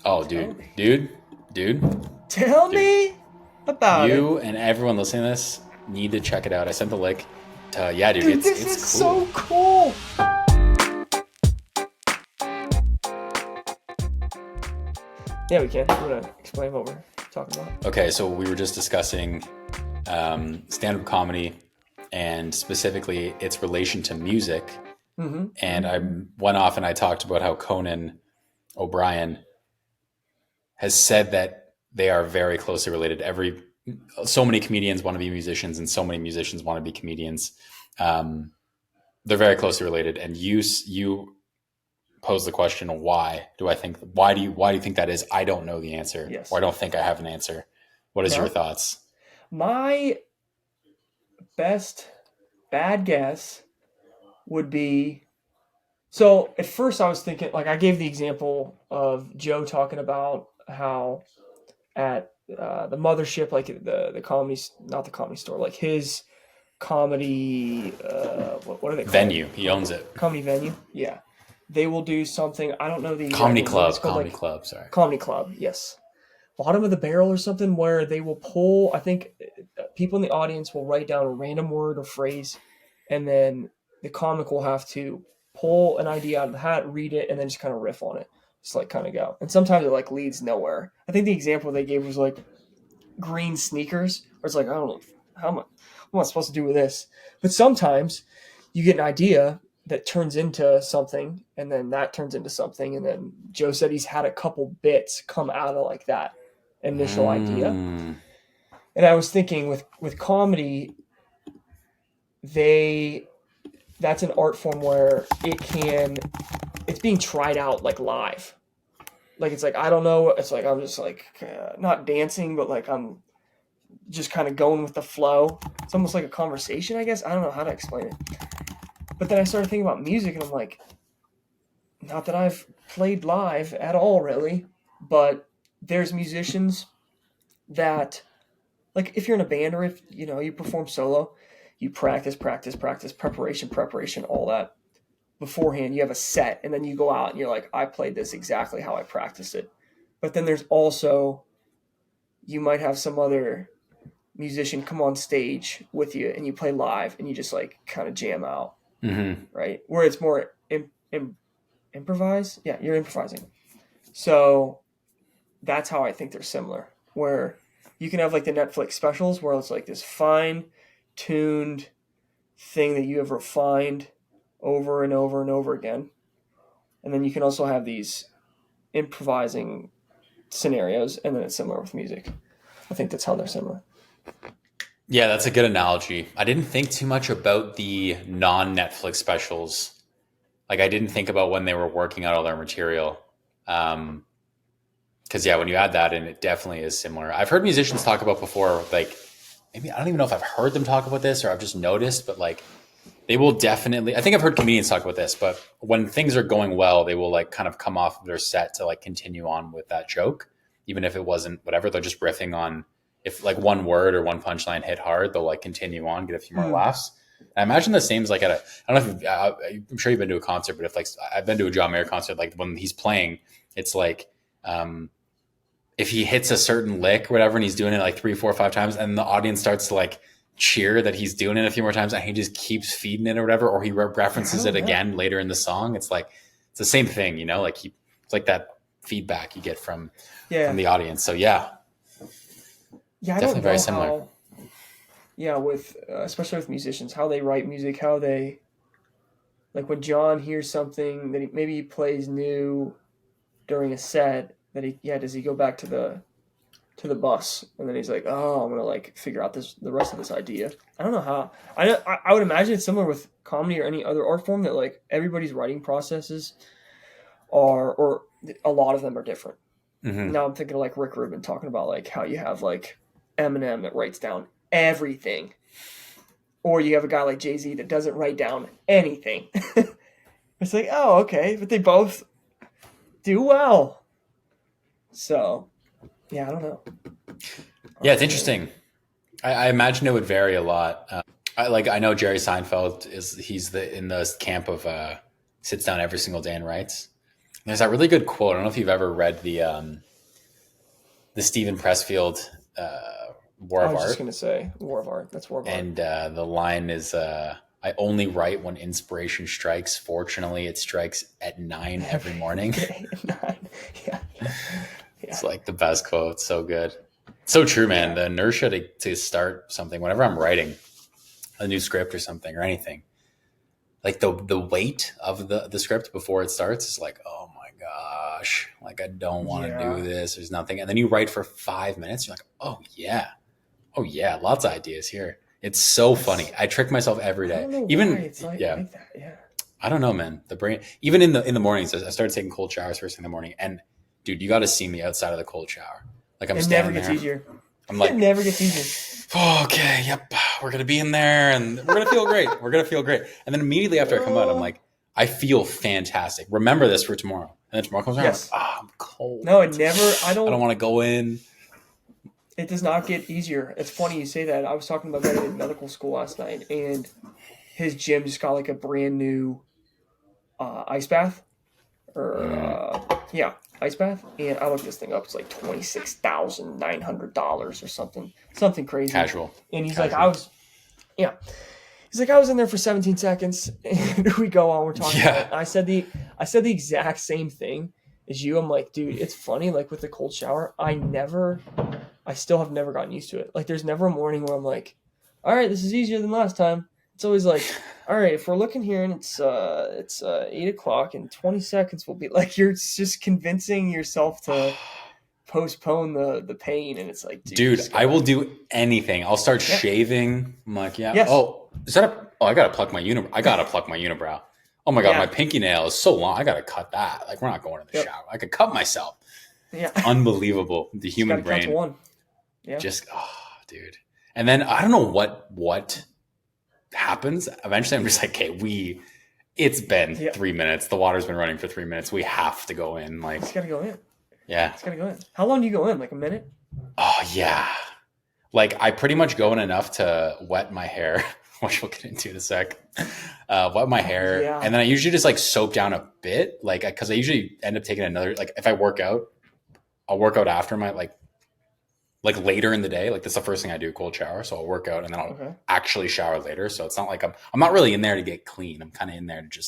Oh, Tell me. dude. Tell me about it. You and everyone listening to this need to check it out. I sent the link. Yeah, dude, Dude, this it's is cool. so cool. Yeah, we can. I'm gonna explain what we're talking about. Okay, so we were just discussing stand-up comedy and specifically its relation to music. Mm-hmm. And I went off and I talked about how Conan O'Brien has said that they are very closely related. So many comedians want to be musicians, and so many musicians want to be comedians. They're very closely related. And you pose the question, why do you think that is? I don't know the answer, or I Yes. don't think I have an answer. What is your No. thoughts? My best bad guess would be so at first I was thinking like I gave the example of Joe talking about how at the mothership, like the comedy, not the comedy store, like his comedy, what do they call it? Venue. He owns it. Comedy venue. Yeah, they will do something. I don't know the exact Comedy name, but it's club. called Comedy like club. Sorry. comedy club. Yes, bottom of the barrel or something, where they will pull. I think people in the audience will write down a random word or phrase, and then the comic will have to pull an idea out of the hat, read it, and then just kind of riff on it. Just like kind of go. And sometimes it like leads nowhere. I think the example they gave was like green sneakers, where it's like, I don't know what am I supposed to do with this? But sometimes you get an idea that turns into something, and then that turns into something, and then Joe said he's had a couple bits come out of like that initial idea. Mm. And I was thinking with comedy, they that's an art form where it's being tried out like live. Like it's like I don't know. It's like I'm just like not dancing, but like I'm just kind of going with the flow. It's almost like a conversation, I guess. I don't know how to explain it. But then I started thinking about music, and I'm like, not that I've played live at all, really, but there's musicians that, like, if you're in a band or if you perform solo, you practice, preparation, all that beforehand. You have a set, and then you go out and you're like, I played this exactly how I practiced it. But then there's also you might have some other musician come on stage with you and you play live and you just like kind of jam out, Mm-hmm. right? Where it's more improvise. Yeah, you're improvising. So that's how I think they're similar. Where you can have like the Netflix specials where it's like this fine tuned thing that you have refined over and over and over again. And then you can also have these improvising scenarios, and then it's similar with music. I think that's how they're similar. Yeah, that's a good analogy. I didn't think too much about the non-Netflix specials. Like I didn't think about when they were working out all their material. Because yeah, when you add that in, it definitely is similar. I've heard musicians talk about before, like maybe I don't even know if I've heard them talk about this or I've just noticed, but like they will definitely. I think I've heard comedians talk about this, but when things are going well, they will like kind of come off of their set to like continue on with that joke, even if it wasn't whatever. They're just riffing on if like one word or one punchline hit hard, they'll like continue on, get a few more Mm. laughs. I imagine the same is like at a. I don't know if I'm sure you've been to a concert, but if like I've been to a John Mayer concert, like when he's playing, it's like. If he hits a certain lick or whatever and he's doing it like 3, 4, 5 times and the audience starts to like cheer that he's doing it a few more times and he just keeps feeding it or whatever, or he references Oh it yeah, again later in the song, it's like it's the same thing, like it's like that feedback you get from yeah, the audience. So yeah, yeah. I definitely don't very know similar. how. Yeah, with especially with musicians, how they write music, how they like when John hears something that maybe he plays new during a set that does he go back to the bus and then he's like, oh, I'm gonna like figure out the rest of this idea. I don't know how. I would imagine it's similar with comedy or any other art form that like everybody's writing processes are or a lot of them are different. Hmm. Now I'm thinking of like Rick Rubin talking about like how you have like Eminem that writes down everything, or you have a guy like Jay Z that doesn't write down anything. It's like, oh, okay, but they both do well. So yeah, I don't know. I Yeah, don't it's know, man. interesting. I imagine it would vary a lot. I know Jerry Seinfeld he's in the camp of sits down every single day and writes. There's that really good quote. I don't know if you've ever read the Stephen Pressfield War I of was Art. just gonna say War of Art. That's War of Art. And the line is, I only write when inspiration strikes. Fortunately, it strikes at 9 every morning. 9. Yeah. It's like the best quote. So good. So true, man. The inertia to start something, whenever I'm writing a new script or something or anything, like the weight of the script before it starts is like, oh my gosh, like I don't want to do this. There's nothing. And then you write for 5 minutes. You're like, oh yeah, lots of ideas here. It's so funny. I trick myself every day. I don't know Even why it's like that. Yeah. I don't know, man. The brain. Even in the mornings, I started taking cold showers first thing in the morning. And dude, you got to see me outside of the cold shower. Like I'm standing there. It never gets easier. I'm like, it never gets easier. Oh, okay, yep. We're gonna be in there, and we're gonna feel great. We're gonna feel great. And then immediately after I come out, I'm like, I feel fantastic. Remember this for tomorrow. And then tomorrow comes around. Yes. I'm like, I'm cold. No, it never. I don't want to go in. It does not get easier. It's funny you say that. I was talking about that in medical school last night, and his gym just got like a brand new ice bath, ice bath. And I looked this thing up. It's like $26,900 or something crazy. Casual. And he's like, I was in there for 17 seconds, and we go on. We're talking about it. And I said the exact same thing as you. I'm like, dude, it's funny. Like with the cold shower, I still have never gotten used to it. Like there's never a morning where I'm like, all right, this is easier than last time. It's always like, all right, if we're looking here and it's 8 o'clock and 20 seconds will be like, you're just convincing yourself to postpone the pain. And it's like, dude, I will do anything. I'll start shaving. I'm like, Yes. Oh, I got to pluck my unibrow. Oh my God, my pinky nail is so long. I got to cut that. Like we're not going to the shower. I could cut myself. Yeah. Unbelievable. The human brain. Count to one. Yeah. Just, dude. And then I don't know what happens. Eventually I'm just like, okay, it's been 3 minutes. The water's been running for 3 minutes. We have to go in. Like, it's got to go in. Yeah. It's got to go in. How long do you go in? Like a minute? Oh, yeah. Like I pretty much go in enough to wet my hair, which we'll get into in a sec. Wet my hair. Yeah. And then I usually just like soap down a bit. Like, because I usually end up taking another, like if I work out, I'll work out after my like later in the day. Like that's the first thing I do, cold shower. So I'll work out and then I'll actually shower later. So it's not like I'm not really in there to get clean. I'm kind of in there to just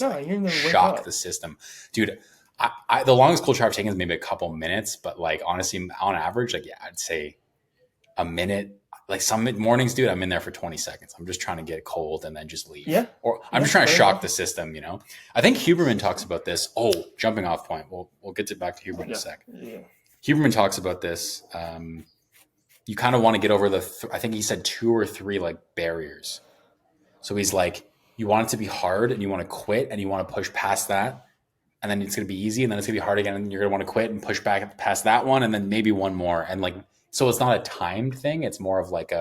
shock the system. Dude, I the longest cold shower I've taken is maybe a couple minutes, but like honestly, on average, like I'd say a minute. Like some mornings, dude, I'm in there for 20 seconds. I'm just trying to get cold and then just leave. Yeah. Or I'm just trying to shock the system, you know? I think Huberman talks about this. Oh, jumping off point. We'll get back to Huberman in a sec. Yeah. Huberman talks about this. You kind of want to get over I think he said 2 or 3 like barriers. So he's like, you want it to be hard and you want to quit and you want to push past that. And then it's going to be easy and then it's going to be hard again. And you're going to want to quit and push back past that one. And then maybe one more. And like, so it's not a timed thing. It's more of like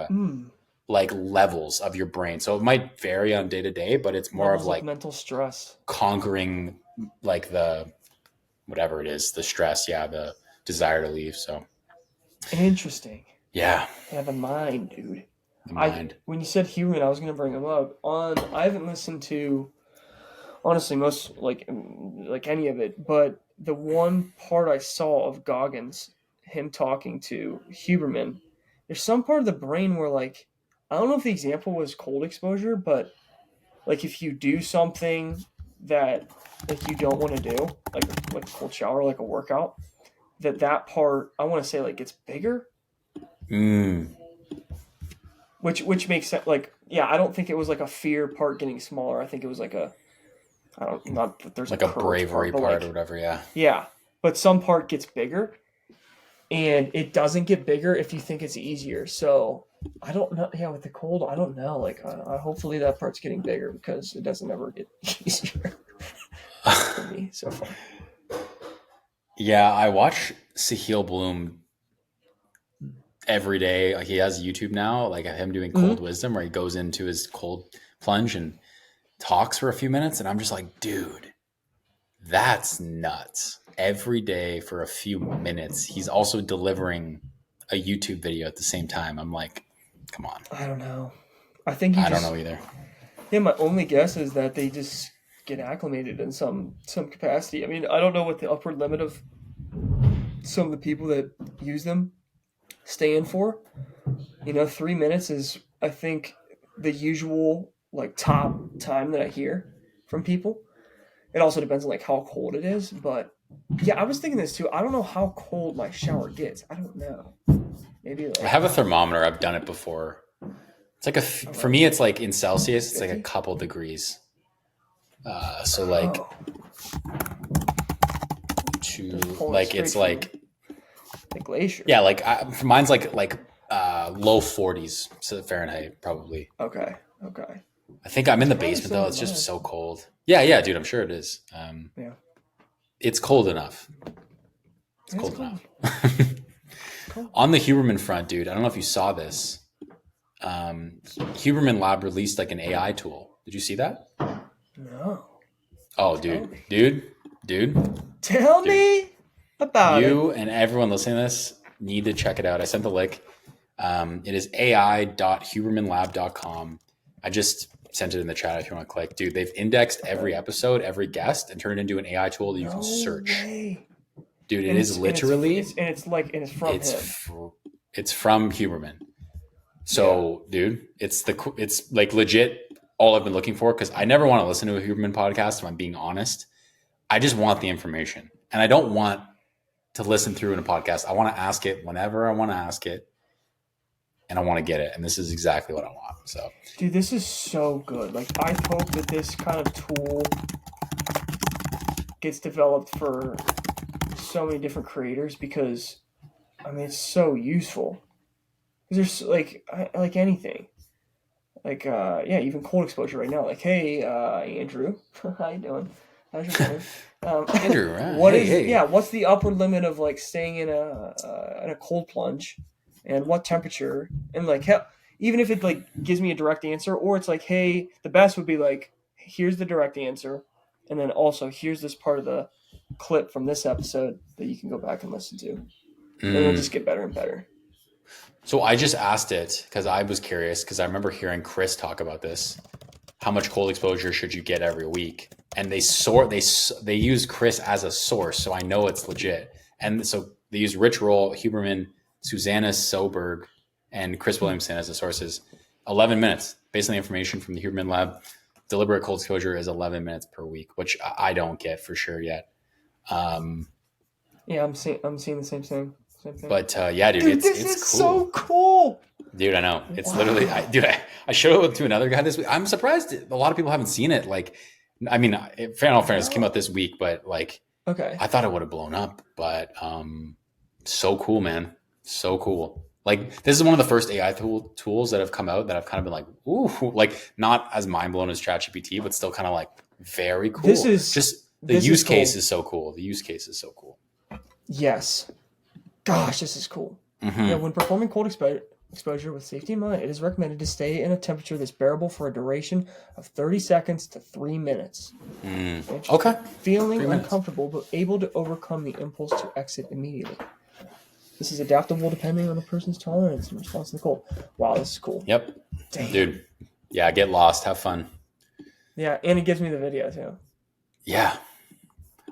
like levels of your brain. So it might vary on day to day, but it's more of like mental stress, conquering like the, whatever it is, the stress. Yeah. The desire to leave. So interesting. Yeah. Yeah. The mind, dude. The mind. When you said Huberman, I was going to bring him up I haven't listened to honestly most like any of it, but the one part I saw of Goggins, him talking to Huberman, there's some part of the brain where like, I don't know if the example was cold exposure, but like if you do something that like you don't want to do, like a cold shower, like a workout, that part, I want to say like gets bigger. Which makes sense. Like, yeah, I don't think it was like a fear part getting smaller. I think it was like not that there's like a bravery part or whatever. Yeah. Yeah. But some part gets bigger. And it doesn't get bigger if you think it's easier. So I don't know. Yeah, with the cold, I don't know. Like, hopefully that part's getting bigger because it doesn't ever get easier for me so far. Yeah, I watch Sahil Bloom every day. Like he has YouTube now, like him doing cold wisdom, where he goes into his cold plunge and talks for a few minutes, and I'm just like, dude, that's nuts. Every day for a few minutes, he's also delivering a YouTube video at the same time. I'm like, come on. I don't know. I don't know either. Yeah, my only guess is that they just get acclimated in some capacity. I mean, I don't know what the upper limit of some of the people that use them stay in for. 3 minutes is, I think, the usual like top time that I hear from people. It also depends on like how cold it is, but yeah, I was thinking this too. I don't know how cold my shower gets. I don't know. Maybe I like have a thermometer. I've done it before. It's like for me, it's like in Celsius, it's like a 50? couple degrees. So like it's like the glacier. Yeah, like mine's like low 40s Fahrenheit probably. Okay. I think I'm in the Probably basement though. It's similar just to so cold. Yeah, dude. I'm sure it is. Yeah. It's cold enough. It's cold enough. Cool. On the Huberman front, dude. I don't know if you saw this. Huberman Lab released like an AI tool. Did you see that? No. Oh, dude. Tell me about it. You and everyone listening to this need to check it out. I sent the link. It is ai.hubermanlab.com. I just sent it in the chat if you want to click. Dude, they've indexed every episode, every guest, and turned it into an AI tool that you can search. Way. Dude, it is literally... it's from him. It's from Huberman. So, dude, it's like legit all I've been looking for, because I never want to listen to a Huberman podcast, if I'm being honest. I just want the information. And I don't want to listen through in a podcast. I want to ask it whenever I want to ask it. And I want to get it. And this is exactly what I want. So, dude, this is so good. Like, I hope that this kind of tool gets developed for so many different creators, because, I mean, it's so useful. Because there's, like anything. Like, even cold exposure right now. Like, hey, Andrew, how you doing? How's your morning? Andrew, right? What's the upper limit of, like, staying in a cold plunge? And what temperature, and like, hell, even if it like gives me a direct answer, or it's like, hey, the best would be like, here's the direct answer, and then also here's this part of the clip from this episode that you can go back and listen to, and it'll just get better and better. So I just asked it because I was curious, because I remember hearing Chris talk about this. How much cold exposure should you get every week? And they use Chris as a source, so I know it's legit. And so they use Rich Roll, Huberman, Susanna Soberg, and Chris Williamson as the sources. 11 minutes. Based on the information from the Huberman Lab, deliberate cold exposure is 11 minutes per week, which I don't get for sure yet. I'm seeing the same thing. But dude, this is cool. So cool. Dude, I know. It's literally, I showed it to another guy this week. I'm surprised a lot of people haven't seen it. Like, I mean, fairness, came out this week, but like, okay, I thought it would have blown up. But so cool, man. So cool. Like, this is one of the first AI tools that have come out that I've kind of been like, ooh, like not as mind blown as ChatGPT, but still kind of like very cool. The use case is so cool. The use case is so cool. Yes. Gosh, this is cool. Mm-hmm. Yeah, when performing cold exposure with safety in mind, it is recommended to stay in a temperature that's bearable for a duration of 30 seconds to 3 minutes. Okay. Feeling uncomfortable, but able to overcome the impulse to exit immediately. This is adaptable depending on the person's tolerance and response to the cold. Wow, this is cool. Yep. Damn. Dude. Yeah, get lost. Have fun. Yeah, and it gives me the video too. Yeah.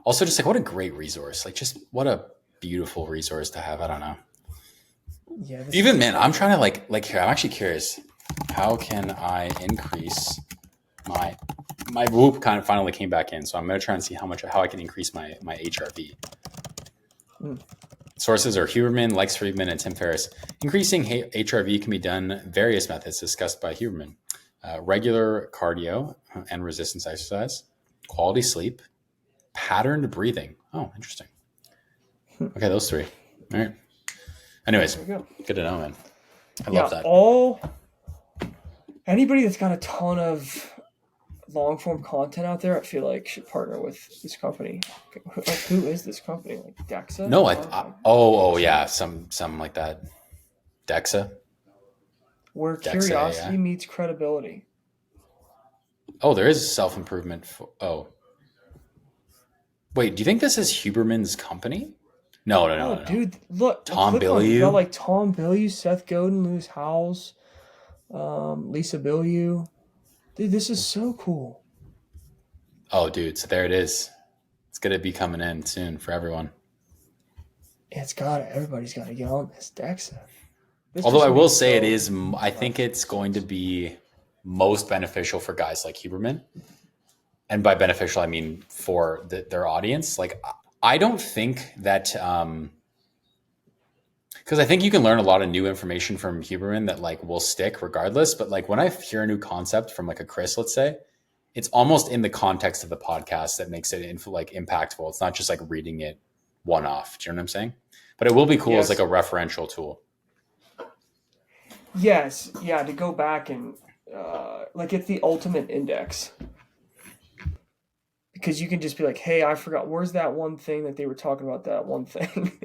Also, just like, what a great resource. Like, just what a beautiful resource to have. I don't know. Yeah. Even, man, I'm trying to like here, I'm actually curious. How can I increase my Whoop kind of finally came back in. So I'm going to try and see how I can increase my HRV. Sources are Huberman, Lex Friedman, and Tim Ferriss. Increasing HRV can be done various methods discussed by Huberman. Regular cardio and resistance exercise, quality sleep, patterned breathing. Oh, interesting. Okay, those three. All right. Anyways, good to know, man. I love that. Anybody that's got a ton of long form content out there, I feel like should partner with this company. Like, who is this company? Like Dexa? No, yeah, some like that. Dexa. Where curiosity meets credibility. Oh, there is self-improvement. Wait, do you think this is Huberman's company? No. Dude, look. Tom Bilyeu. Got like Tom Bilyeu, Seth Godin, Lewis Howes, Lisa Bilyeu. Dude, this is so cool. Oh, dude. So there it is. It's going to be coming in soon for everyone. Everybody's got to get on this DEXA. Although I will say it is, I think it's going to be most beneficial for guys like Huberman. And by beneficial, I mean for their audience. Like, I don't think that, because I think you can learn a lot of new information from Huberman that like will stick regardless. But like when I hear a new concept from like a Chris, let's say, it's almost in the context of the podcast that makes it impactful. It's not just like reading it one off. Do you know what I'm saying? But it will be cool as like a referential tool. Yes. Yeah. To go back and like it's the ultimate index. Because you can just be like, hey, I forgot. Where's that one thing that they were talking about? That one thing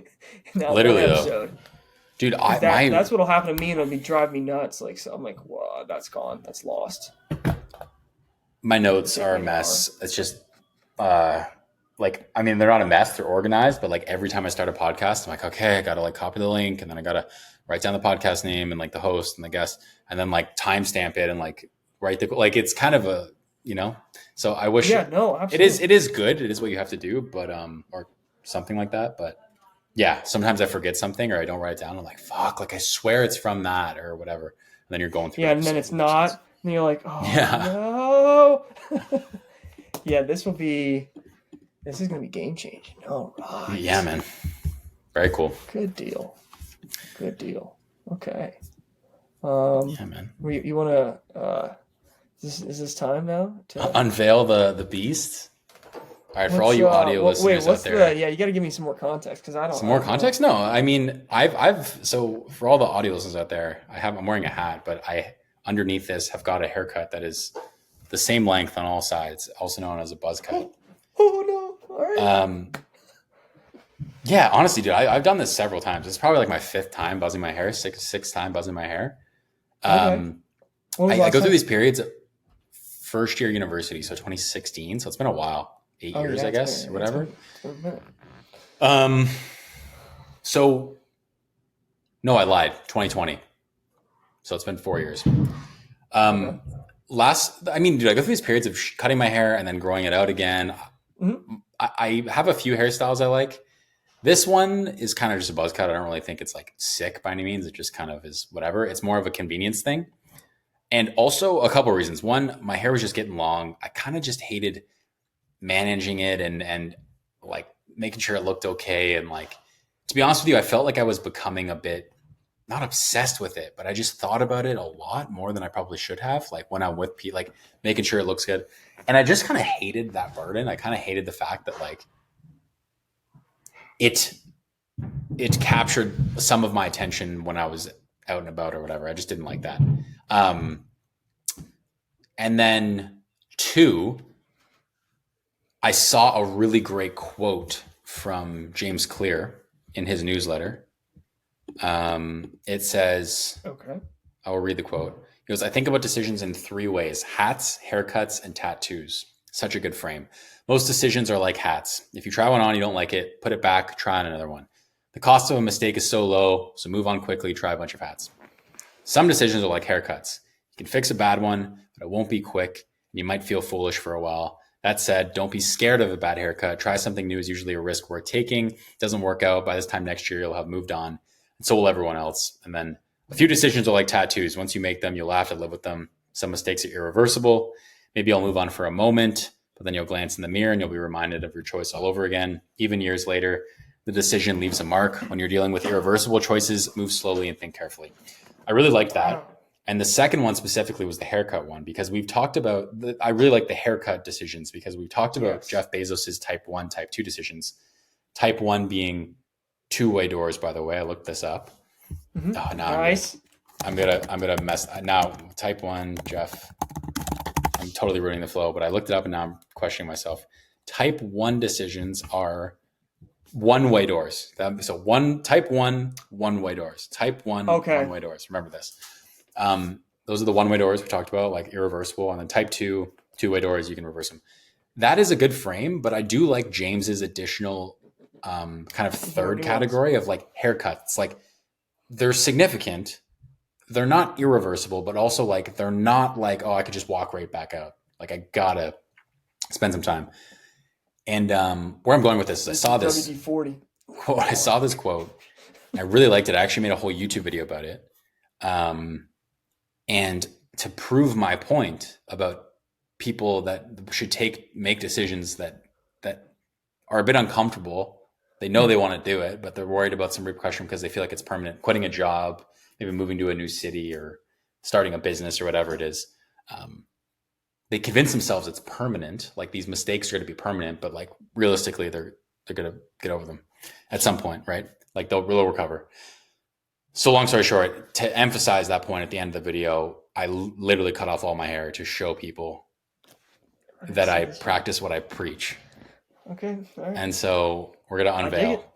in that Literally, one episode. Dude, that's what'll happen to me, and it'll be drive me nuts. Like, so I'm like, wow, that's gone. That's lost. My notes are a mess. It's just, like, I mean, they're not a mess. They're organized, but like every time I start a podcast, I'm like, okay, I got to like copy the link, and then I got to write down the podcast name and like the host and the guest, and then like timestamp it and like write the, like, it's kind of a, you know, so I wish absolutely. it is good. It is what you have to do, but, or something like that. But yeah, sometimes I forget something or I don't write it down. I'm like, fuck, like I swear it's from that or whatever. And then you're going through. Yeah. And then it's not. And you're like, oh, no. Yeah. This is going to be game changing. All right. Yeah, man. Very cool. Good deal. Okay. Yeah, man. You want to, is this time now to unveil the beast? All right, for all you audio listeners out there. You got to give me some more context because I don't. Some more context? No, I mean, so for all the audio listeners out there, I'm wearing a hat, but I underneath this have got a haircut that is the same length on all sides, also known as a buzz cut. Oh no! All right. Yeah, honestly, dude, I've done this several times. It's probably like my fifth time buzzing my hair, sixth time buzzing my hair. Okay. I go through these periods. First year university, so 2016. So it's been a while, 8 years, I guess, or whatever. So no, I lied. 2020. So it's been 4 years. Dude, I go through these periods of cutting my hair and then growing it out again. Mm-hmm. I have a few hairstyles I like. This one is kind of just a buzz cut. I don't really think it's like sick by any means. It just kind of is whatever. It's more of a convenience thing. And also a couple of reasons. One, my hair was just getting long. I kind of just hated managing it and like making sure it looked okay. And like, to be honest with you, I felt like I was becoming a bit, not obsessed with it, but I just thought about it a lot more than I probably should have. Like when I'm with Pete, like making sure it looks good. And I just kind of hated that burden. I kind of hated the fact that like it captured some of my attention when I was out and about or whatever. I just didn't like that. And then 2, I saw a really great quote from James Clear in his newsletter. It says, okay, I will read the quote. He goes, I think about decisions in 3 ways: hats, haircuts, and tattoos. Such a good frame. Most decisions are like hats. If you try one on, you don't like it, put it back, try on another one. The cost of a mistake is so low, so move on quickly, try a bunch of hats. Some decisions are like haircuts. You can fix a bad one, but it won't be quick. And you might feel foolish for a while. That said, don't be scared of a bad haircut. Try something new is usually a risk worth taking. It doesn't work out. By this time next year, you'll have moved on. And so will everyone else. And then a few decisions are like tattoos. Once you make them, you'll have to live with them. Some mistakes are irreversible. Maybe I'll move on for a moment, but then you'll glance in the mirror and you'll be reminded of your choice all over again. Even years later, the decision leaves a mark. When you're dealing with irreversible choices, move slowly and think carefully. I really liked that. And the second one specifically was the haircut one, because we've talked about, I really like the haircut decisions because we've talked about Jeff Bezos's type 1, type 2 decisions. Type 1 being 2-way doors, by the way. I looked this up. Mm-hmm. Oh, now nice. I'm gonna mess now. Type 1, Jeff. I'm totally ruining the flow, but I looked it up and now I'm questioning myself. Type 1 decisions are 1-way doors. So type 1, 1-way doors. Type 1, okay. 1-way doors. Remember this. Those are the 1-way doors we talked about, like irreversible. And then type 2, 2-way doors, you can reverse them. That is a good frame, but I do like James's additional kind of third category of like haircuts. Like they're significant. They're not irreversible, but also like they're not like, oh, I could just walk right back out. Like I gotta spend some time. And where I'm going with this is I saw this WD-40. quote. I saw this quote. I really liked it. I actually made a whole YouTube video about it. And to prove my point about people that should make decisions that are a bit uncomfortable. They know they want to do it, but they're worried about some repercussion because they feel like it's permanent. Quitting a job, maybe moving to a new city or starting a business or whatever it is. They convince themselves it's permanent. Like these mistakes are going to be permanent, but like realistically, they're going to get over them at some point, right? Like they'll recover. So long story short, to emphasize that point at the end of the video, I literally cut off all my hair to show people that I practice what I preach. Okay. All right. And so we're going to unveil.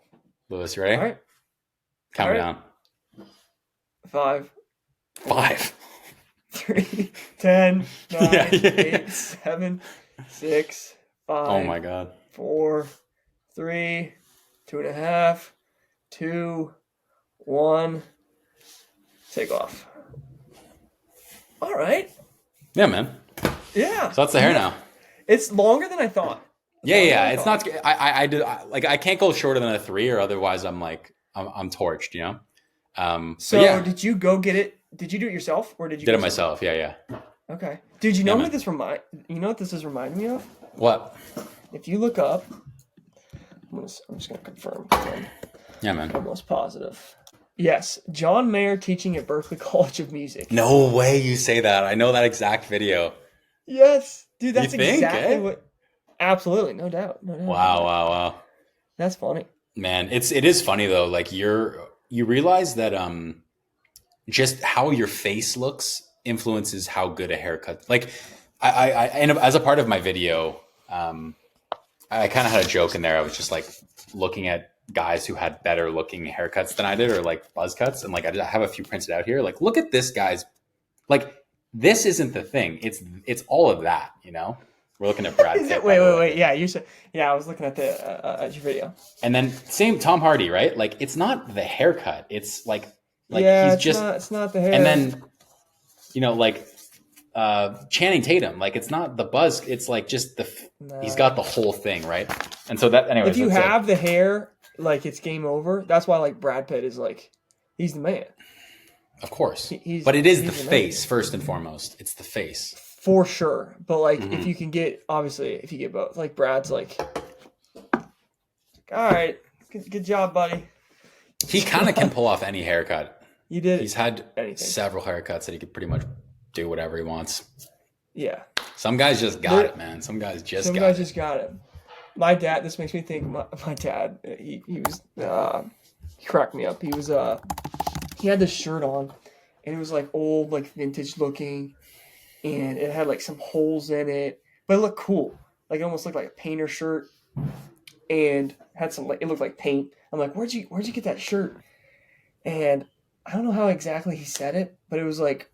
Lewis, you ready? All right. Count me down. 5, 5, 3, 10, 9, Yeah. 8, 7, 6, 5. Oh my God. 4, 3, 2.5, 2, 1. Take off. All right. Yeah, man. Yeah. So that's the hair now. It's longer than I thought. Yeah. It's not. I can't go shorter than a 3, or otherwise I'm torched. You know. Did you go get it? Did you do it yourself, or did you did it myself? Yeah. Okay. Dude, you know Yeah, what this You know what this is reminding me of? What? If you look up, I'm just gonna confirm. Yeah, man. Almost positive. Yes, John Mayer teaching at Berklee College of Music. No way you say that. I know that exact video. Yes, dude, that's You think, exactly what. Absolutely, no doubt. Wow. That's funny. Man, it is funny though. Like you realize that just how your face looks influences how good a haircut. Like I and as a part of my video, I kind of had a joke in there. I was just like looking at guys who had better looking haircuts than I did, or like buzz cuts, and like I have a few printed out here. Like, look at this guy's. Like, this isn't the thing. It's all of that. You know, we're looking at Brad Pitt. Wait. Yeah, you said. Yeah, I was looking at at your video. And then same Tom Hardy, right? Like, it's not the haircut. It's like yeah, he's it's not the hair. And then, you know, like Channing Tatum, like it's not the buzz. It's like just he's got the whole thing, right? And so that, anyways, if you have the hair, like it's game over. That's why like Brad Pitt is like, he's the man. Of course, but it is the face first and foremost. It's the face for sure. But like, if you can get, obviously, if you get both, like Brad's like, all right, good job, buddy. He kind of can pull off any haircut. You did. He's had several haircuts that he could pretty much do whatever he wants. Yeah. Some guys just got it, man. Some guys just got it. My dad. This makes me think. My dad. He was. He cracked me up. He was. He had this shirt on, and it was like old, like vintage looking, and it had like some holes in it, but it looked cool. Like it almost looked like a painter shirt, and had some like it looked like paint. I'm like, where'd you get that shirt? And I don't know how exactly he said it, but it was like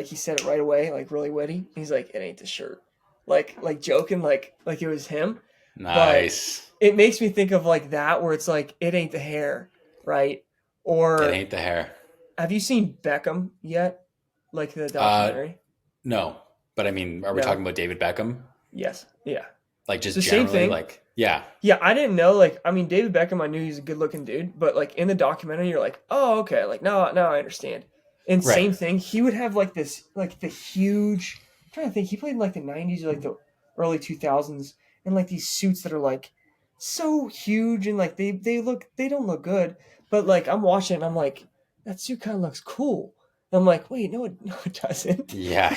he said it right away, like really witty. He's like, it ain't the shirt, like joking, like it was him. Nice. But it makes me think of like that, where it's like, it ain't the hair, right? Or it ain't the hair. Have you seen Beckham yet? Like the documentary? No, but I mean, are we talking about David Beckham? Yes. Yeah. Like just generally, same thing. Like yeah. Yeah, I didn't know. Like, I mean, David Beckham, I knew he's a good-looking dude, but like in the documentary, you're like, oh, okay, like now I understand. And same thing, he would have like this, like the huge. I'm trying to think, he played in like the '90s or like the early 2000s, and like these suits that are like so huge, and like they don't look good, but like I'm watching, and I'm like, that suit kind of looks cool. And I'm like, wait, no, it doesn't. Yeah.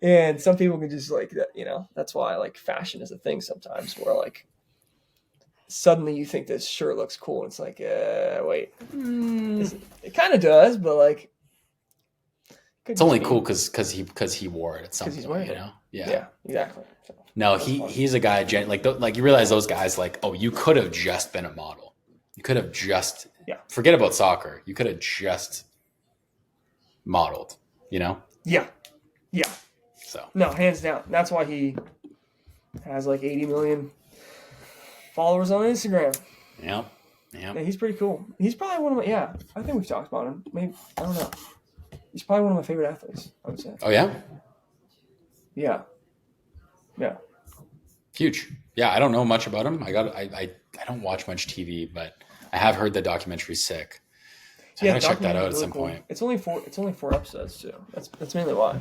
And some people can just like that, you know. That's why like fashion is a thing sometimes, where like suddenly you think this shirt looks cool, and it's like, wait, it kind of does, but like, it's only cool because he wore it at some point, you know. Yeah, exactly. So, no, he's a guy like you realize those guys like, oh, you could have just been a model. You could have just forget about soccer. You could have just modeled, you know? Yeah. So no, hands down. That's why he has like 80 million followers on Instagram. Yep. Yeah, he's pretty cool. He's probably one of my I think we've talked about him. Maybe I don't know. He's probably one of my favorite athletes, I would say. Oh yeah? Yeah. Yeah. Huge. Yeah, I don't know much about him. I don't watch much TV, but I have heard the documentary's sick. So I Yeah, gotta the check that documentary out is at really some cool. point. It's only four episodes too. That's mainly why.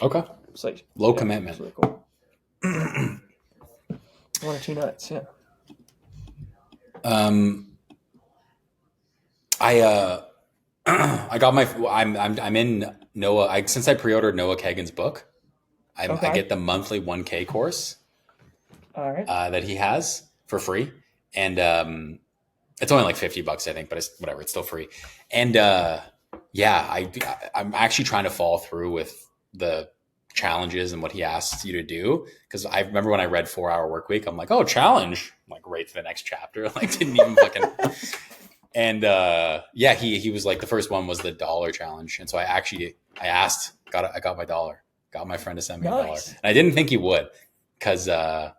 Okay. It's like, Low yeah, it's commitment. really cool. Yeah. 1 or 2 nights, yeah. Um, I I got my I'm in Noah. Since I pre-ordered Noah Kagan's book, I Okay. get the monthly 1K course All right. that he has for free, and it's only like $50, I think, but it's whatever. It's still free, and yeah, I'm actually trying to follow through with the challenges and what he asks you to do, because I remember when I read 4 Hour Work Week, I'm like, oh, challenge, I'm like right to the next chapter, like didn't even fucking. And yeah, he was like, the first one was the dollar challenge, and so I asked, I got my dollar, got my friend to send me $1, Nice. and I didn't think he would, because I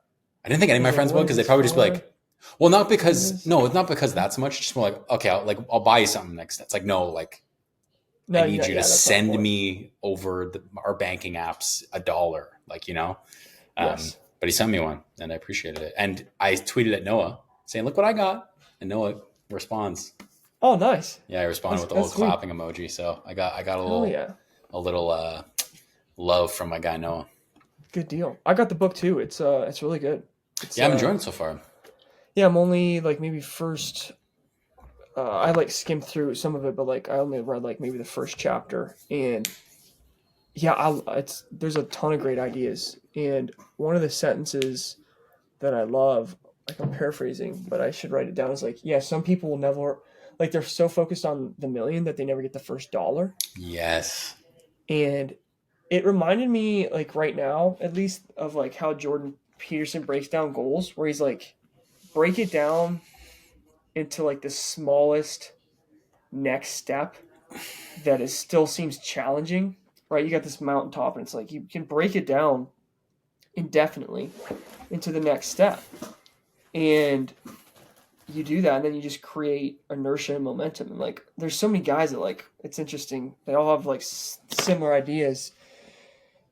didn't think any of my He's like, friends what would, is because they this probably just be for? like, well, not What is because this? no, it's not because that's much. Just more like, okay, I'll buy you something next. It's like, no, like I No, need you to that's not the send point. me over our banking apps $1, like, you know. Yes. But he sent me one, and I appreciated it. And I tweeted at Noah saying, "Look what I got," and Noah responds. Oh, nice. Yeah, I responded with the That's little sweet. clapping emoji. So I got Hell yeah. a little love from my guy Noah. Good deal. I got the book too. It's really good. It's Yeah, I'm enjoying it so far. yeah, I'm only like maybe first I like skimmed through some of it, but like I only read like maybe the first chapter, and yeah, it's there's a ton of great ideas, and one of the sentences that I love, like I'm paraphrasing, but I should write it down, is like, yeah, some people will never, like they're so focused on the million that they never get the first dollar, Yes. and it reminded me like right now at least of like how Jordan Peterson breaks down goals, where he's like, break it down into like the smallest next step that is still seems challenging, right? You got this mountaintop, and it's like you can break it down indefinitely into the next step, and you do that, and then you just create inertia and momentum. And like, there's so many guys that like, it's interesting. They all have like similar ideas,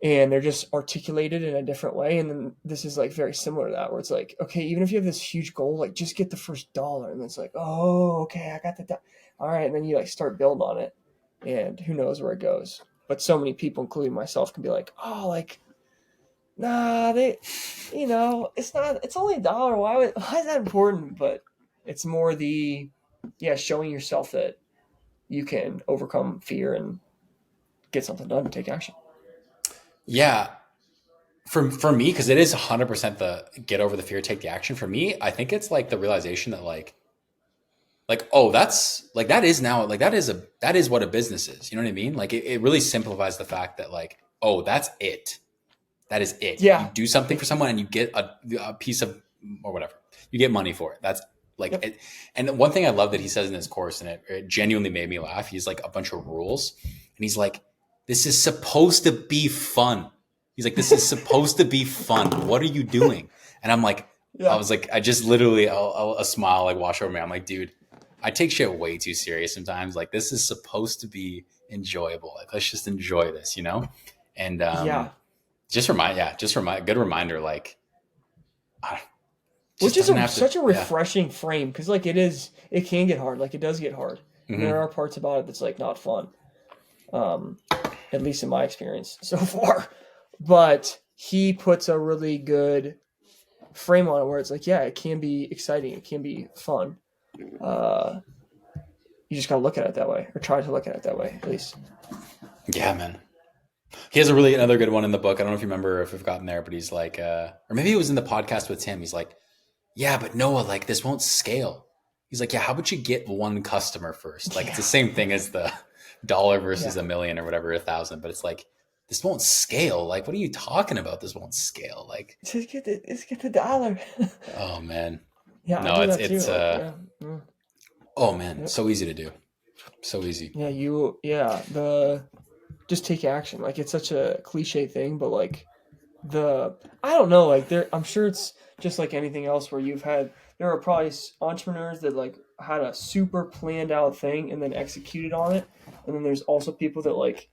and they're just articulated in a different way. And then this is like very similar to that, where it's like, okay, even if you have this huge goal, like just get the first dollar, and then it's like, oh, okay, I got the all right, and then you like start building on it, and who knows where it goes. But so many people, including myself, can be like, oh, like, nah, it's not, it's only $1. Why is that important? But it's more the, yeah, showing yourself that you can overcome fear and get something done and take action. Yeah. For me, because it is 100% the get over the fear, take the action. For me, I think it's like the realization that like, oh, that's like, that is now, like, that is what a business is. You know what I mean? Like, it really simplifies the fact that, like, oh, that's it. That is it. You Yeah. do something for someone and you get a piece of, or whatever, you get money for it. That's like Yep. it. And one thing I love that he says in his course, and it genuinely made me laugh. He's like, a bunch of rules, and he's like, this is supposed to be fun. He's like, this is supposed to be fun. What are you doing? And I'm like, I Yeah. was like, I just literally, a smile like wash over me. I'm like, dude, I take shit way too serious sometimes. Like, this is supposed to be enjoyable. Like, let's just enjoy this, you know? And Yeah. good reminder. Like, just Which is doesn't have to. such a Yeah. refreshing frame, because like it can get hard. Like it does get hard. And there are parts about it that's like not fun. Um, at least in my experience so far. But he puts a really good frame on it, where it's like, yeah, it can be exciting, it can be fun. Uh, you just gotta look at it that way, or try to look at it that way, at least. Yeah, man. He has another good one in the book. I don't know if you remember, if we've gotten there, but he's like, or maybe it was in the podcast with Tim. He's like, yeah, but Noah, like, this won't scale. He's like, yeah, how about you get one customer first? Like, it's the same thing as the dollar versus Yeah. a million or whatever, 1,000. But it's like, this won't scale. Like, what are you talking about? This won't scale. Like, Just get the dollar. oh man, Yeah, I no, do it's that too. Yeah. oh man, Yep. so easy to do, so easy. Yeah, just take action. Like it's such a cliche thing, but like I don't know, like I'm sure it's just like anything else where there are probably entrepreneurs that like had a super planned out thing and then executed on it. And then there's also people that like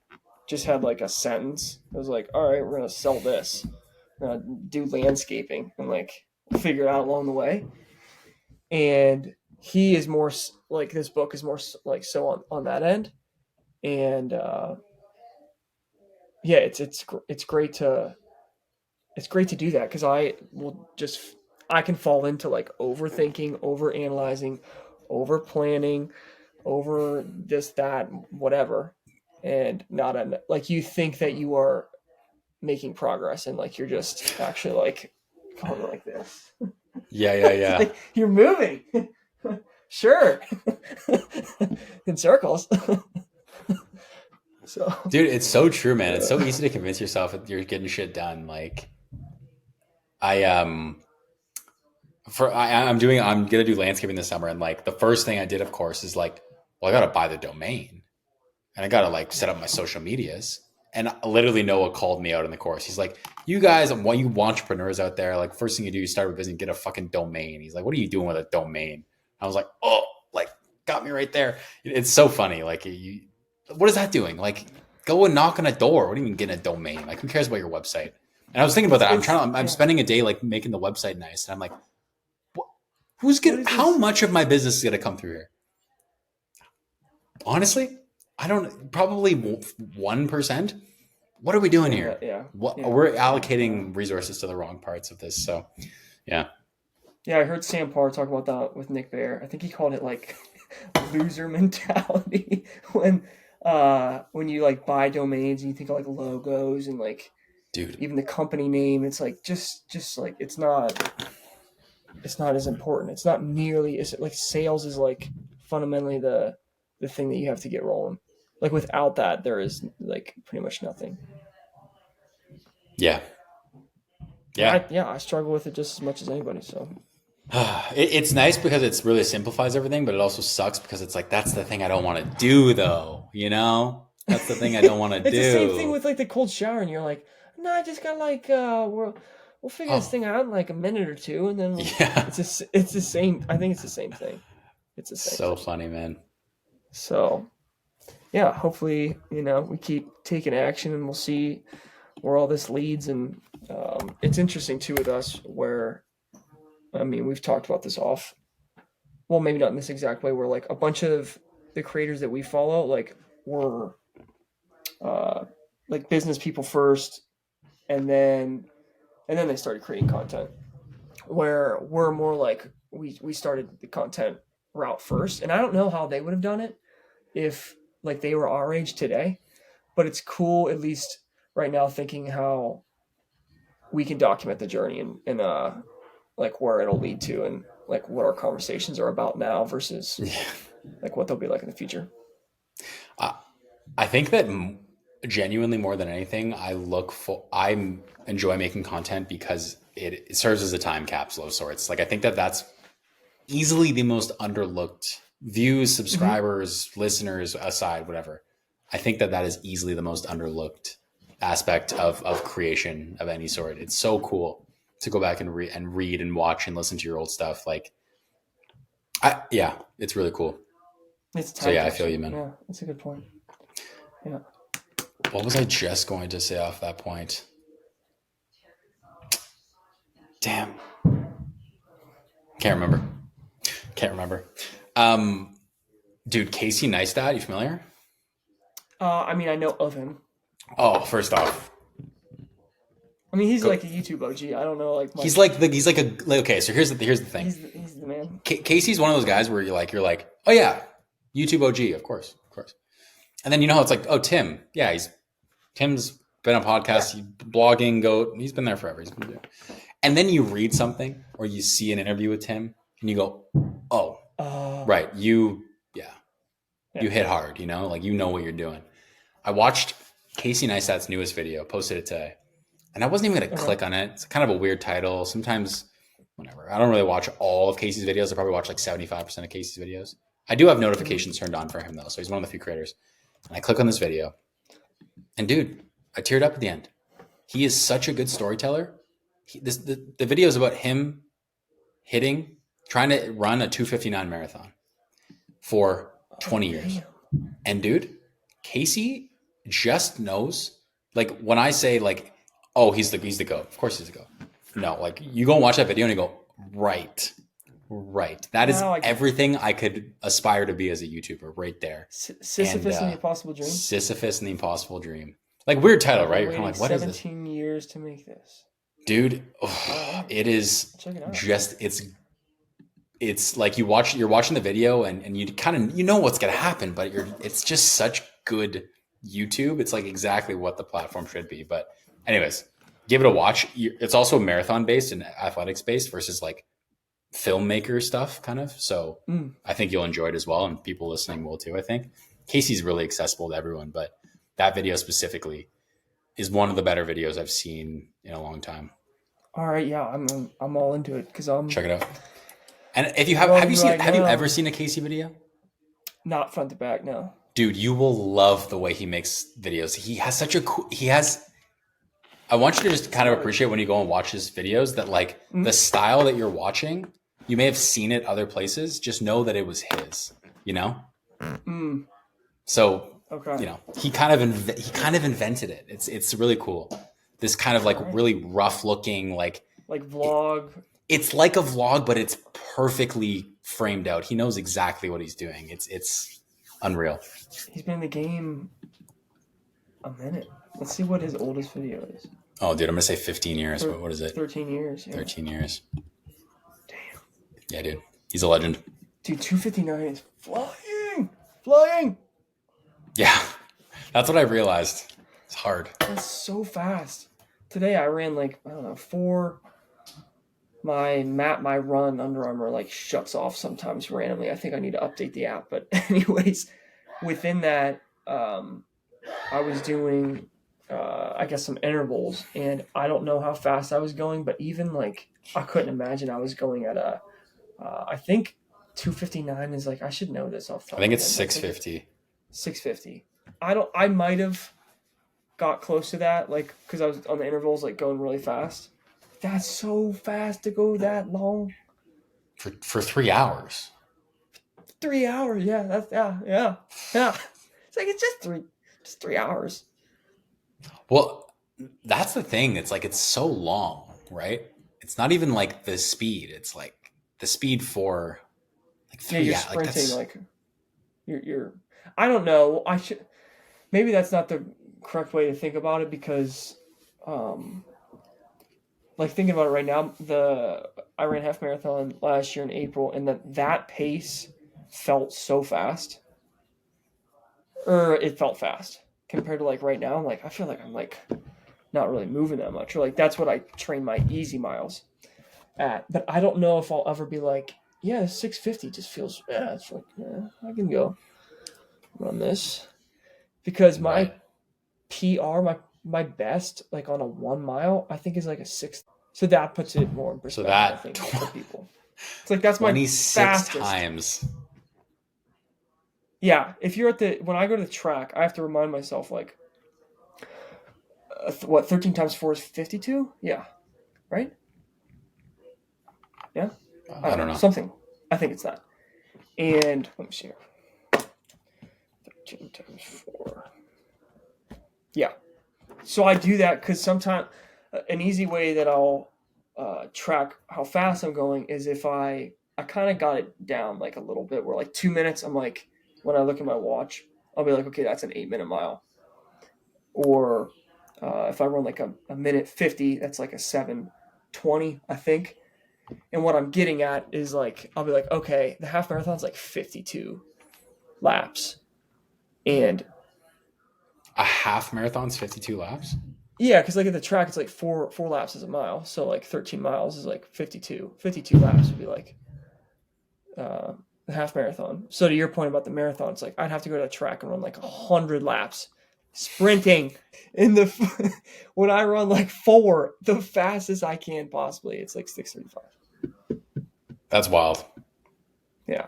just had like a sentence. It was like, all right, we're going to sell this. do landscaping and like figure it out along the way. And he is more like, this book is more like so on that end. And yeah, it's great to do that, because I can fall into like overthinking, over analyzing, over planning, over this, that, whatever, and not like, you think that you are making progress, and like you're just actually like going like this. Yeah. Like, you're moving. Sure. In circles. So, Dude, it's so true, man. It's so easy to convince yourself that you're getting shit done. Like I I'm gonna do landscaping this summer, and like the first thing I did, of course, is like, well, I gotta buy the domain, and I gotta like set up my social medias. And literally Noah called me out in the course. He's like, you guys, you entrepreneurs out there, like first thing you do, you start a business, get a fucking domain. He's like, what are you doing with a domain? I was like, oh, like got me right there. It's so funny. Like, what is that doing? Like, go and knock on a door. What do you mean getting a domain? Like, who cares about your website? And I was thinking about that. I'm spending a day like making the website nice, and I'm like, how much of my business is gonna come through here? Honestly, I don't. Probably 1%. What are we doing here? Yeah. We're allocating resources to the wrong parts of this. So, yeah. Yeah, I heard Sam Parr talk about that with Nick Bear. I think he called it like loser mentality when you like buy domains and you think of like logos and like, dude, even the company name. It's like just like it's not as important. It's not nearly as like, sales is like fundamentally the thing that you have to get rolling. Like, without that, there is like pretty much nothing. Yeah. I struggle with it just as much as anybody. So it's nice because it really simplifies everything, but it also sucks because it's like, that's the thing I don't want to do, though. You know, that's the thing I don't want to do. It's the same thing with like the cold shower, and you're like, no, I just got like we'll figure this thing out in like a minute or two, and then it's the same. I think it's the same thing. It's the same. So funny, man. So yeah, hopefully, we keep taking action, and we'll see where all this leads. And it's interesting too with us, where, I mean, we've talked about this well, maybe not in this exact way, where like a bunch of the creators that we follow, like, were like business people first, and then they started creating content, where we're more like, we started the content route first. And I don't know how they would have done it if like they were our age today, but it's cool, at least right now, thinking how we can document the journey, and like where it'll lead to, and like what our conversations are about now versus like what they'll be like in the future. I think that genuinely, more than anything, I enjoy making content because it serves as a time capsule of sorts. Like, I think that that's easily the most underlooked, views, subscribers, listeners aside, whatever. I think that is easily the most underlooked aspect of creation of any sort. It's so cool to go back and read and watch and listen to your old stuff. Like, it's really cool. It's time. So yeah, I feel you, man. Yeah, that's a good point. Yeah. What was I just going to say off that point? Damn. Can't remember. Dude, Casey Neistat, you familiar? I mean, I know of him. Oh, first off, I mean, he's like a YouTube OG. I don't know, like he's like okay. So here's the thing. He's the man. Casey's one of those guys where you're like, oh yeah, YouTube OG, of course. And then you know how it's like, oh, Tim, yeah, Tim's been on podcasts, blogging, he's been there forever. And then you read something or you see an interview with Tim, and you go, oh, right, you hit hard, like, you know what you're doing. I watched Casey Neistat's newest video, posted it today, and I wasn't even going to click on it. It's kind of a weird title. Sometimes, whatever. I don't really watch all of Casey's videos. I probably watch like 75% of Casey's videos. I do have notifications turned on for him, though, so he's one of the few creators. And I click on this video, and dude, I teared up at the end. He is such a good storyteller. The video is about him trying to run a 2:59 marathon for 20 years. And dude, Casey just knows, like, when I say, like, Oh, he's the GOAT. Of course he's the GOAT. No, like you go and watch that video and you go, right. That is everything I could aspire to be as a YouTuber right there. Sisyphus and the Impossible Dream? Sisyphus and the Impossible Dream. Like weird title, right? You're kind of like, what is this? 17 years to make this. Dude, it is just, it's like you're watching the video and you kind of, you know what's going to happen, but it's just such good YouTube. It's like exactly what the platform should be. But anyways, give it a watch. It's also marathon based and athletics based versus like filmmaker stuff kind of. So I think you'll enjoy it as well. And people listening will too, I think. Casey's really accessible to everyone, but that video specifically is one of the better videos I've seen in a long time. All right. Yeah. I'm all into it because I'm check it out. And if you have you ever seen a Casey video? Not front to back. No. Dude, you will love the way he makes videos. He has such a cool, I want you to just kind of appreciate when you go and watch his videos that like the style that you're watching, you may have seen it other places. Just know that it was his, you know? So, you know, he kind of invented it. It's really cool. This kind of like really rough looking, like vlog. It's like a vlog, but it's perfectly framed out. He knows exactly what he's doing. It's unreal. He's been in the game a minute. Let's see what his oldest video is. Oh, dude, I'm going to say 15 years. But what is it? 13 years. Yeah. 13 years. Damn. Yeah, dude. He's a legend. Dude, 259 is flying. Yeah. That's what I realized. It's hard. That's so fast. Today I ran like, I don't know, 4. My run Under Armour like shuts off sometimes randomly. I think I need to update the app. But anyways, within that, I was doing, I guess, some intervals, and I don't know how fast I was going, but even like I couldn't imagine I was going at I think 259 is like, I should know this off the top. I think it's 650. 650. I might have got close to that, like because I was on the intervals, like going really fast. That's so fast to go that long. For 3 hours. 3 hours, yeah. That's yeah. It's like it's just 3 hours. Well, that's the thing. It's like it's so long, right? It's not even like the speed. It's like the speed for like 3 hours. You're sprinting, like you're. I don't know. Maybe that's not the correct way to think about it because. Like thinking about it right now, I ran half marathon last year in April, and that pace felt so fast. It felt fast compared to like right now. I'm like, I feel like I'm like not really moving that much. Or like that's what I train my easy miles at. But I don't know if I'll ever be like, yeah, 650 just feels, it's like, I can go run this because my PR, my best, like on a 1 mile, I think is like a 6. So that puts it more in perspective, I think, for people. It's like that's my 26 fastest. times. Yeah, if you're when I go to the track, I have to remind myself like, 13 times 4 is 52? Yeah, right? Yeah? I don't know. Something. I think it's that. And let me see here. 13 times 4. Yeah. So I do that because sometimes an easy way that I'll track how fast I'm going is if I kind of got it down like a little bit where like 2 minutes, I'm like, when I look at my watch, I'll be like, okay, that's an 8-minute mile. Or if I run like a minute 50, that's like a 7:20, I think. And what I'm getting at is like, I'll be like, okay, the half marathon's like 52 laps. And a half marathon's 52 laps? Yeah, because like at the track, it's like four laps is a mile. So like 13 miles is like 52. 52 laps would be like the half marathon. So to your point about the marathon, it's like I'd have to go to the track and run like 100 laps sprinting when I run like 4, the fastest I can possibly. It's like 6:35. That's wild. Yeah.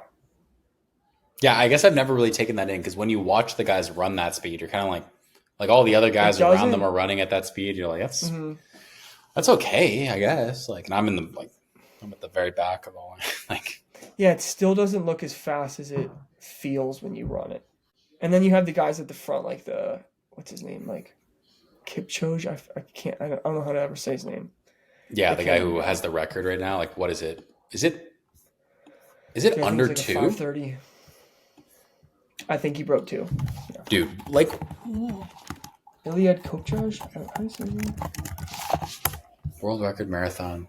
Yeah, I guess I've never really taken that in because when you watch the guys run that speed, you're kind of like all the other guys around them are running at that speed. You're like, that's okay, I guess. Like, and I'm at the very back of all. Like, yeah, it still doesn't look as fast as it feels when you run it. And then you have the guys at the front, like what's his name, like Kipchoge. I can't. I don't know how to ever say his name. Yeah, I the guy can't who remember. has the record right now. Like, what is it? Is Dude, it I think under it's like a 2? 5:30. I think he broke 2. Yeah. Dude, like, Iliad Kopchaj? How do you say his name? world record marathon.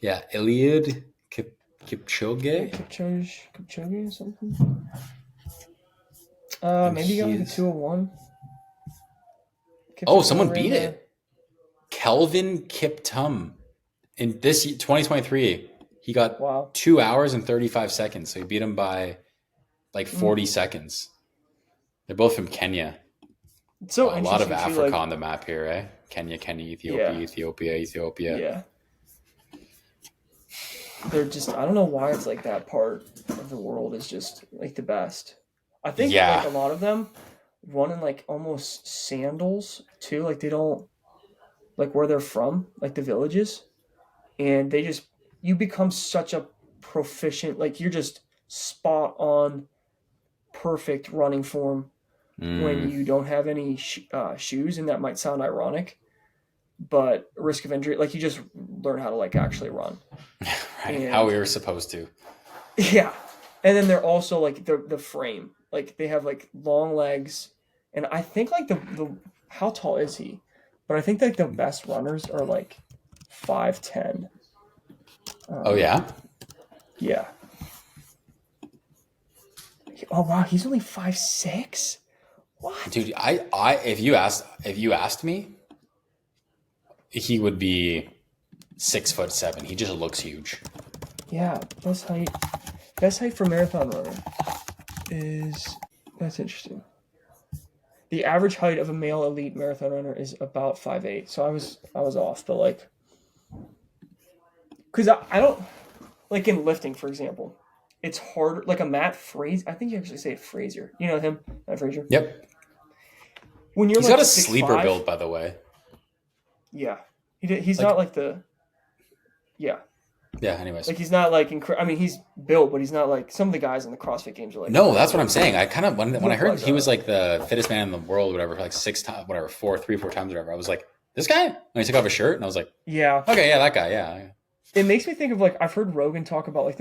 Yeah, Iliad Yeah, Kipchoge. Kipchoge or something. And Maybe he got like a he's 2:01. oh, Kipchoge never someone ran beat the. it. Kelvin Kiptum in this 2023. He got Wow. 2 hours and 35 seconds. So he beat him by like 40 seconds. They're both from Kenya. It's so Wow, a lot of interesting too. Africa Like, on the map here, eh? Kenya, Ethiopia, yeah, Ethiopia. yeah. They're just. I don't know why it's like that part of the world is just like the best. I think like Yeah. a lot of them run in like almost sandals too. Like they don't like where they're from, like the villages, and they just you become such a proficient. Like you're just spot on, perfect running form when you don't have any shoes, and that might sound ironic, but risk of injury, like you just learn how to like actually run. Right. And How we were supposed to. yeah, and then they're also like the frame, like they have like long legs, and I think like the how tall is he? But I think like the best runners are like 5'10". Oh yeah? Yeah. Oh wow, he's only 5'6". What? Dude, I if you asked me, he would be 6'7". He just looks huge. Yeah, best height for marathon runner is that's interesting. The average height of a male elite marathon runner is about 5'8". So I was off, but like, because I don't like in lifting, for example, it's harder. Like a Matt Fraser, I think you actually say Fraser. You know him, Matt Fraser. Yep. When you're He's like got a 6'5", sleeper build, by the way. yeah, he's Like, not like the yeah. yeah, anyways. Like he's not like I mean he's built, but he's not like some of the guys in the CrossFit Games are like. No, that's what I'm saying. I kind of when I heard like he was like the fittest man in the world, whatever, like 6 times, whatever, 4 times, whatever. I was like, this guy? And he took off his shirt, and I was like, Yeah, okay, yeah, that guy, yeah. it makes me think of like I've heard Rogan talk about like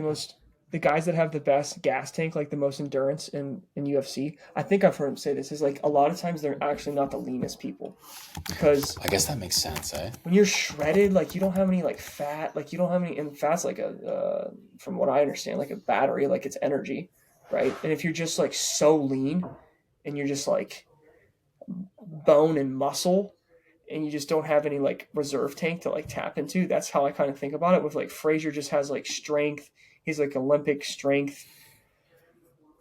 the guys that have the best gas tank, like the most endurance in UFC. I think I've heard him say this is like a lot of times they're actually not the leanest people because I guess that makes sense, eh? when you're shredded, like you don't have any like fat, like you don't have any, and fat's like a from what I understand, like a battery, like it's energy, right? And if you're just like so lean and you're just like bone and muscle and you just don't have any like reserve tank to like tap into, that's how I kind of think about it. With like Frazier just has like strength, he's like Olympic strength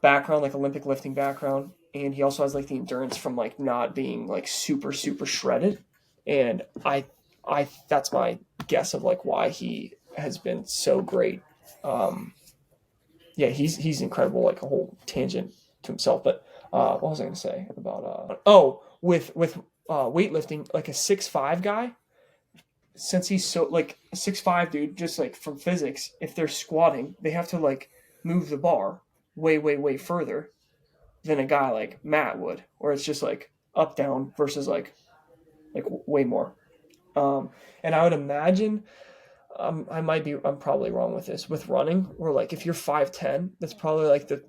background, like Olympic lifting background, and he also has like the endurance from like not being like super shredded. And I that's my guess of like why he has been so great. Yeah, he's incredible. Like a whole tangent to himself. But what was I going to say about? With weightlifting, like a 6'5" guy, since he's so like a 6'5" dude, just like from physics, if they're squatting, they have to like move the bar way further than a guy like Matt would, or it's just like up down versus like way more. And I would imagine I'm probably wrong with this with running, or like if you're 5'10", that's probably like the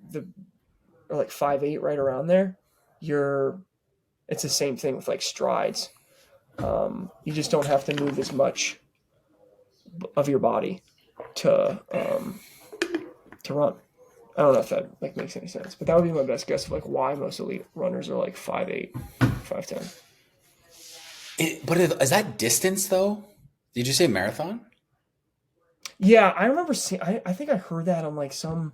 or like 5'8", right around there. It's the same thing with like strides. You just don't have to move as much of your body to run. I don't know if that like makes any sense, but that would be my best guess of like why most elite runners are like 5'8", 5'10". But is that distance though? Did you say marathon? Yeah, I remember seeing. I think I heard that on like some.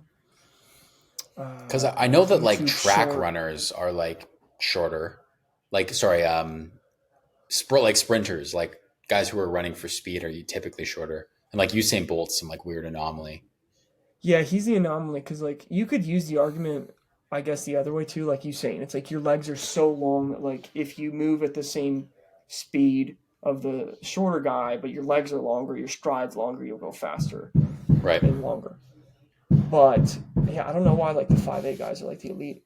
Because I know that like YouTube track short. runners are like shorter, like sorry, like sprinters, like guys who are running for speed are typically shorter, and like Usain Bolt's some like weird anomaly. Yeah, he's the anomaly because like you could use the argument, I guess the other way too, like you saying it's like your legs are so long that like if you move at the same speed of the shorter guy, but your legs are longer, your strides longer, you'll go faster Right. and longer. But yeah, I don't know why like the 5'8" guys are like the elite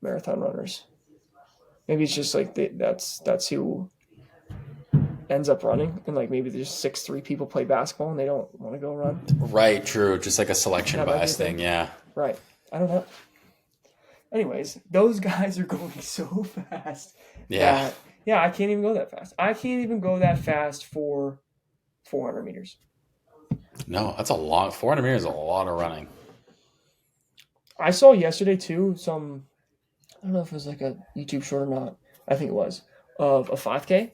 marathon runners. Maybe it's just like that's who ends up running, and like maybe there's 6'3" people play basketball and they don't want to go run. Right, true. Just like a selection That might be a bias thing. thing. Yeah. Right. I don't know. Anyways, those guys are going so fast. Yeah. Yeah, I can't even go that fast. I can't even go that fast for 400 meters. No, that's a long. 400 meters is a lot of running. I saw yesterday too I don't know if it was like a YouTube short or not. I think it was of a 5K,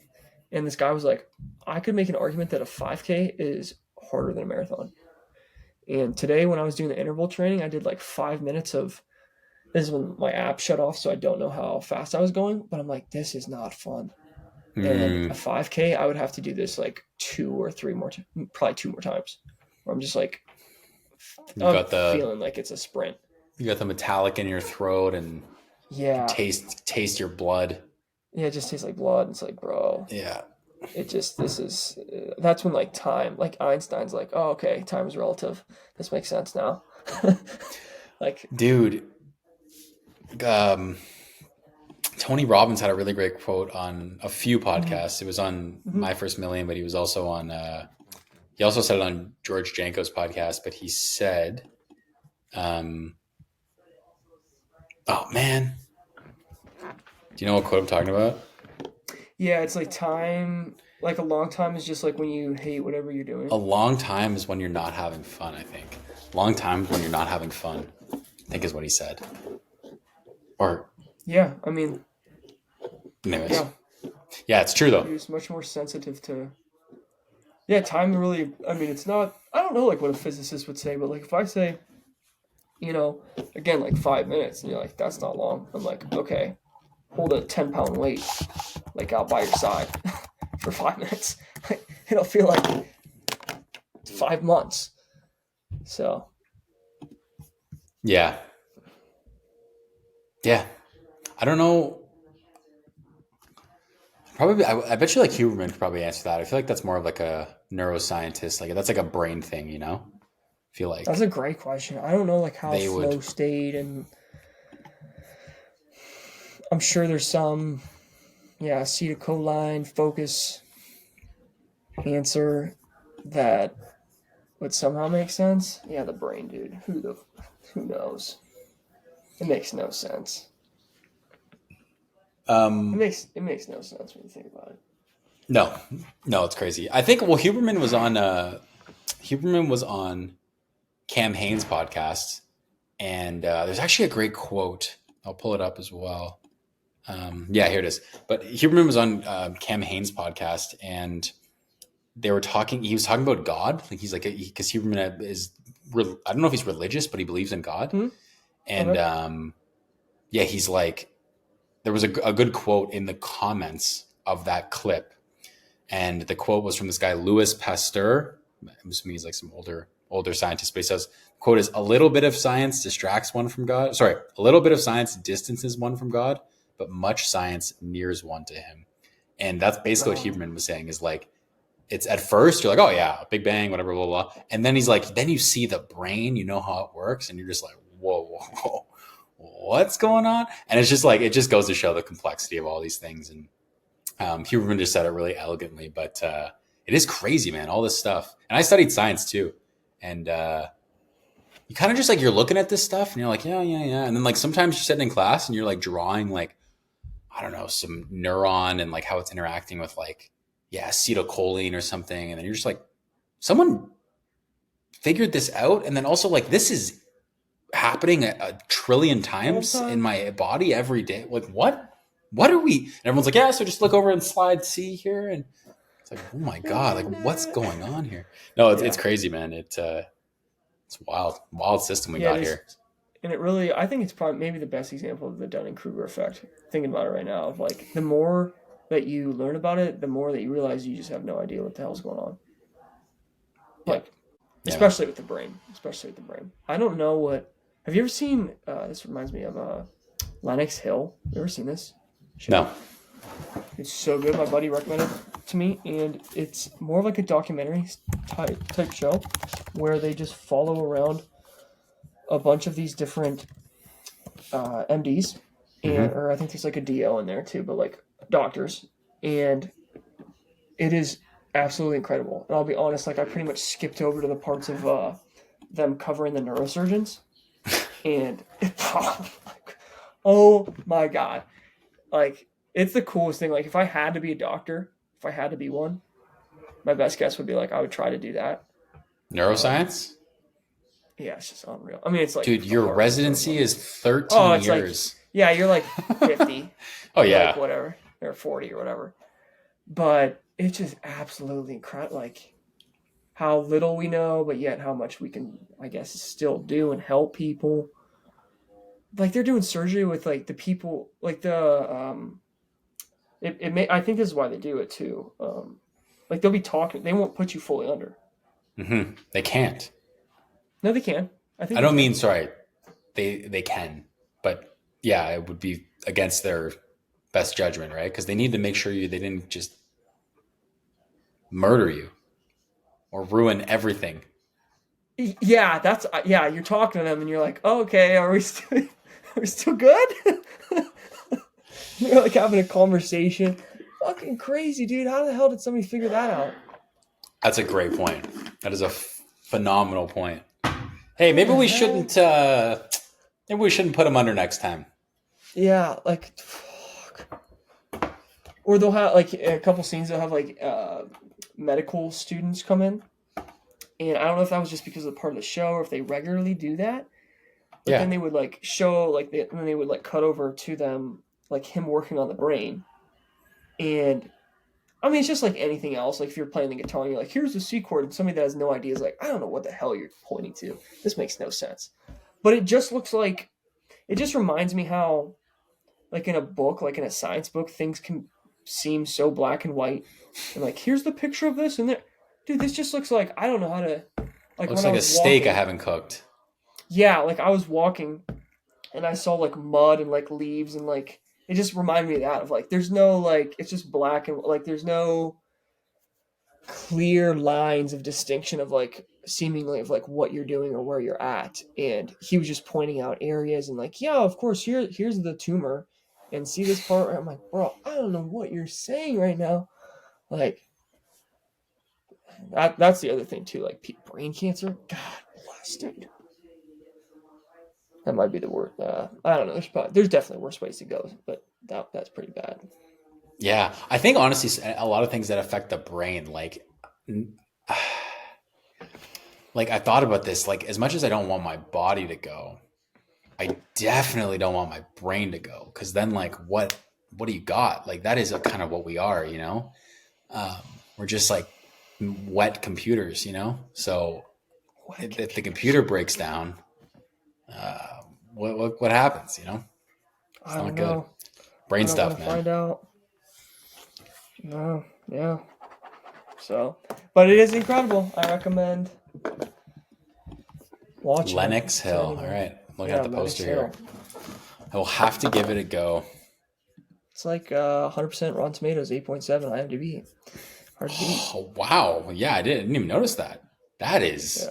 and this guy was like, I could make an argument that a 5K is harder than a marathon. And today when I was doing the interval training, I did like 5 minutes of. This is when my app shut off, so I don't know how fast I was going. But I'm like, this is not fun. And a 5K, I would have to do this like 2 or 3 more, probably 2 more times. Where I'm just like, feeling like it's a sprint. You got the metallic in your throat, and yeah, taste your blood. Yeah, it just tastes like blood. It's like, bro. Yeah. That's when like time, like Einstein's like, oh, okay, time is relative. This makes sense now. Like, dude. Tony Robbins had a really great quote on a few podcasts. It was on My First Million, but he was also on. He also said it on George Janko's podcast. But he said, "Oh man, do you know what quote I'm talking about?" Yeah, it's like time. Like a long time is just like when you hate whatever you're doing. A long time is when you're not having fun. I think. Long time when you're not having fun. I think is what he said. Or yeah, I mean, anyways, yeah, it's true though. He's much more sensitive to. Yeah, time really. I mean, it's not. I don't know, like what a physicist would say, but like if I say, again, like 5 minutes, and you're like, that's not long. I'm like, okay, hold a 10-pound weight, like out by your side, for 5 minutes. It'll feel like 5 months. So. Yeah. Yeah. I don't know. Probably, I bet you like Huberman could probably answer that. I feel like that's more of like a neuroscientist. Like that's like a brain thing, I feel like. That's a great question. I don't know like how flow state, and I'm sure there's some, acetylcholine focus answer that would somehow make sense. Yeah, the brain, dude. Who knows? It makes no sense. It makes no sense when you think about it. No, it's crazy. I think Huberman was on Cam Hanes' podcast, and there's actually a great quote. I'll pull it up as well. Yeah, here it is. But Huberman was on Cam Hanes' podcast, and they were talking. He was talking about God. Like he's like, because Huberman is. I don't know if he's religious, but he believes in God. Mm-hmm. And he's like, there was a good quote in the comments of that clip, and the quote was from this guy Louis Pasteur. I'm assuming he's like some older scientist, but he says, "Quote is a little bit of science distracts one from God. Sorry, a little bit of science distances one from God, but much science nears one to Him." And that's basically what Huberman was saying. Is like, it's at first you're like, oh yeah, Big Bang, whatever, blah blah, and then he's like, then you see the brain, you know how it works, and you're just like, whoa. What's going on? And it's just like, it just goes to show the complexity of all these things. And Huberman just said it really elegantly, but it is crazy, man, all this stuff. And I studied science too. And you kind of just like, you're looking at this stuff and you're like, yeah. And then like, sometimes you're sitting in class and you're like drawing like, I don't know, some neuron and like how it's interacting with like, acetylcholine or something. And then you're just like, someone figured this out. And then also like, this is happening a trillion times in my body every day. Like what are we? And everyone's like, so just look over and slide C here. And it's like, oh my God, like what's going on here? No, it's crazy, man. It's wild system we got here. And it really, I think it's probably maybe the best example of the Dunning-Kruger effect. Thinking about it right now, of like the more that you learn about it, the more that you realize you just have no idea what the hell's going on. Like, especially with the brain. I don't know what. Have you ever seen, this reminds me of Lennox Hill. You ever seen this show? No. It's so good. My buddy recommended it to me, and it's more of like a documentary type show where they just follow around a bunch of these different MDs, and or I think there's like a DO in there too, but like doctors, and it is absolutely incredible. And I'll be honest, like I pretty much skipped over to the parts of them covering the neurosurgeons, and oh my god, like it's the coolest thing. Like if I had to be a doctor, if I had to be one, my best guess would be like I would try to do that. Neuroscience? Yeah, it's just unreal. I mean, it's like Dude, your residency is 13 it's years. Like, yeah, you're like 50. Oh, yeah. Like whatever. Or 40 or whatever. But it's just absolutely incredible. Like how little we know, but yet how much we can, I guess, still do and help people. Like they're doing surgery with like the people, like the, I think this is why they do it too. Like they'll be talking, they won't put you fully under. They can't. No, they can. I don't mean, sorry, they can, but yeah, it would be against their best judgment, right? Because they need to make sure they didn't just murder you or ruin everything. Yeah, you're talking to them and you're like, oh, okay, are we still good? You're like having a conversation. Fucking crazy, dude. How the hell did somebody figure that out? That's a great point. That is a phenomenal point. Hey, maybe we shouldn't put them under next time. Yeah, like, fuck. Or they'll have, like, a couple scenes, they'll have, like, medical students come in. And I don't know if that was just because of the part of the show or if they regularly do that. But then they would, like, show, like, and then they would, like, cut over to them, like, him working on the brain. And I mean, it's just like anything else. Like if you're playing the guitar and you're like, here's the C chord, and somebody that has no idea is like, I don't know what the hell you're pointing to. This makes no sense. But it just looks like, it just reminds me how, like in a book, like in a science book, things can seem so black and white. And like, here's the picture of this and there. Dude, this just looks like, I don't know how to. Like looks like a steak I haven't cooked. Yeah, like I was walking and I saw like mud and like leaves and like, it just reminded me of that, of like, there's no like, it's just black and like, there's no clear lines of distinction of like, seemingly of like what you're doing or where you're at. And he was just pointing out areas and like, yeah, of course, here's the tumor and see this part. I'm like, bro, I don't know what you're saying right now. Like, that's the other thing too, like brain cancer. God bless, dude. That might be the word. I don't know. There's definitely worse ways to go, but that's pretty bad. Yeah, I think honestly, a lot of things that affect the brain, like I thought about this. Like as much as I don't want my body to go, I definitely don't want my brain to go. Because then, like, what do you got? Like that is kind of what we are, you know. We're just like wet computers, you know. So if the computer breaks down. What happens, you know? It's not good. Brain stuff, man. Find out. No, yeah. So, but it is incredible. I recommend watching Lennox Hill. All right, looking at the poster here. I will have to give it a go. It's like 100% Rotten Tomatoes, 8.7 IMDb. Hard to beat. Oh wow! Yeah, I didn't even notice that. That is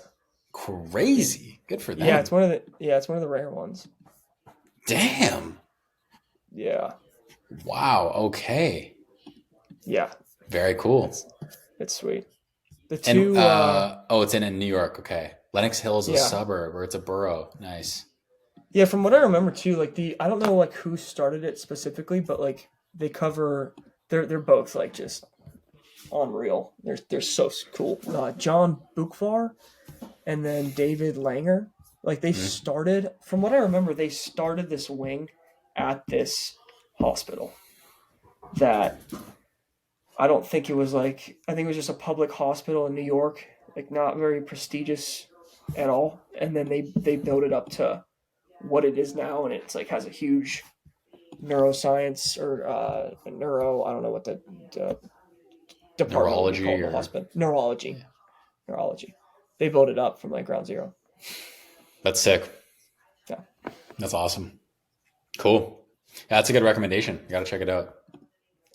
crazy. Good for them. Yeah, it's one of the rare ones. Damn. Yeah. Wow. Okay. Yeah. Very cool. It's sweet. The two. It's in New York. Okay. Lennox Hill is a suburb, or it's a borough. Nice. Yeah, from what I remember too, like I don't know like who started it specifically, but like they cover. They're both like just unreal. They're so cool. John Bukvar and then David Langer. Like they started, from what I remember, they started this wing at this hospital that I don't think it was like, I think it was just a public hospital in New York, like not very prestigious at all. And then they built it up to what it is now. And it's like has a huge neuroscience or I don't know what the department neurology or the hospital. Neurology. They built it up from like ground zero. That's sick. Yeah. That's awesome. Cool. Yeah, that's a good recommendation. You got to check it out.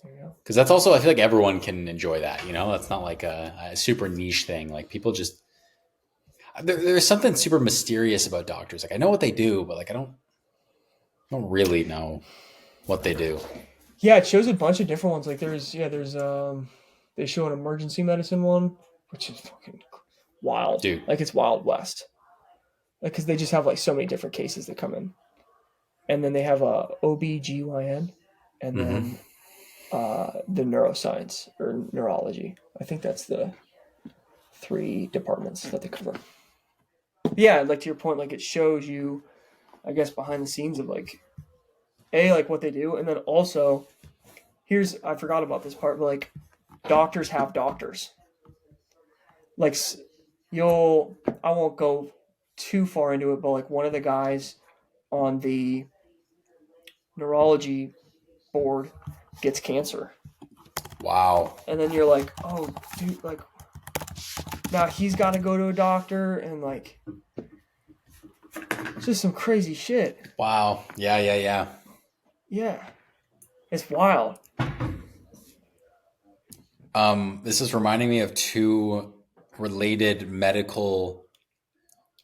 There you go. Because that's also, I feel like everyone can enjoy that, you know? That's not like a super niche thing. Like people just, there's something super mysterious about doctors. Like I know what they do, but like I don't don't really know what they do. Yeah, it shows a bunch of different ones. Like there's they show an emergency medicine one, which is fucking wild. Dude. Like it's Wild West. Like because they just have like so many different cases that come in, and then they have a OBGYN, and then the neuroscience or neurology. I think that's the 3 departments that they cover. Yeah, like to your point, like it shows you, I guess, behind the scenes of like like what they do, and then also I forgot about this part, but like doctors have doctors. Like I won't go too far into it, but like one of the guys on the neurology board gets cancer. Wow. And then you're like, oh, dude, like now he's got to go to a doctor, and like it's just some crazy shit. Wow. Yeah. Yeah, it's wild. This is reminding me of 2 related medical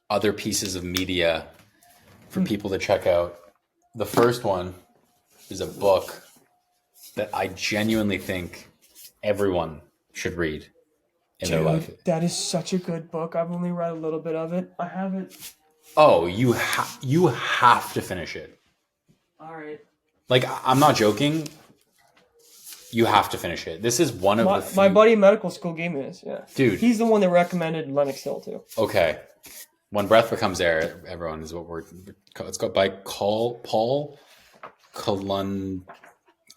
other pieces of media for people to check out. The first one is a book that I genuinely think everyone should read in their life. That is such a good book. I've only read a little bit of it. I haven't. Oh, you have to finish it. All right. Like, I'm not joking. You have to finish it. This is one of the few... My buddy in medical school gave me this, yeah. Dude. He's the one that recommended Lennox Hill, too. Okay. When Breath Becomes Air, everyone is what we're... It's got by Paul Kalanithi?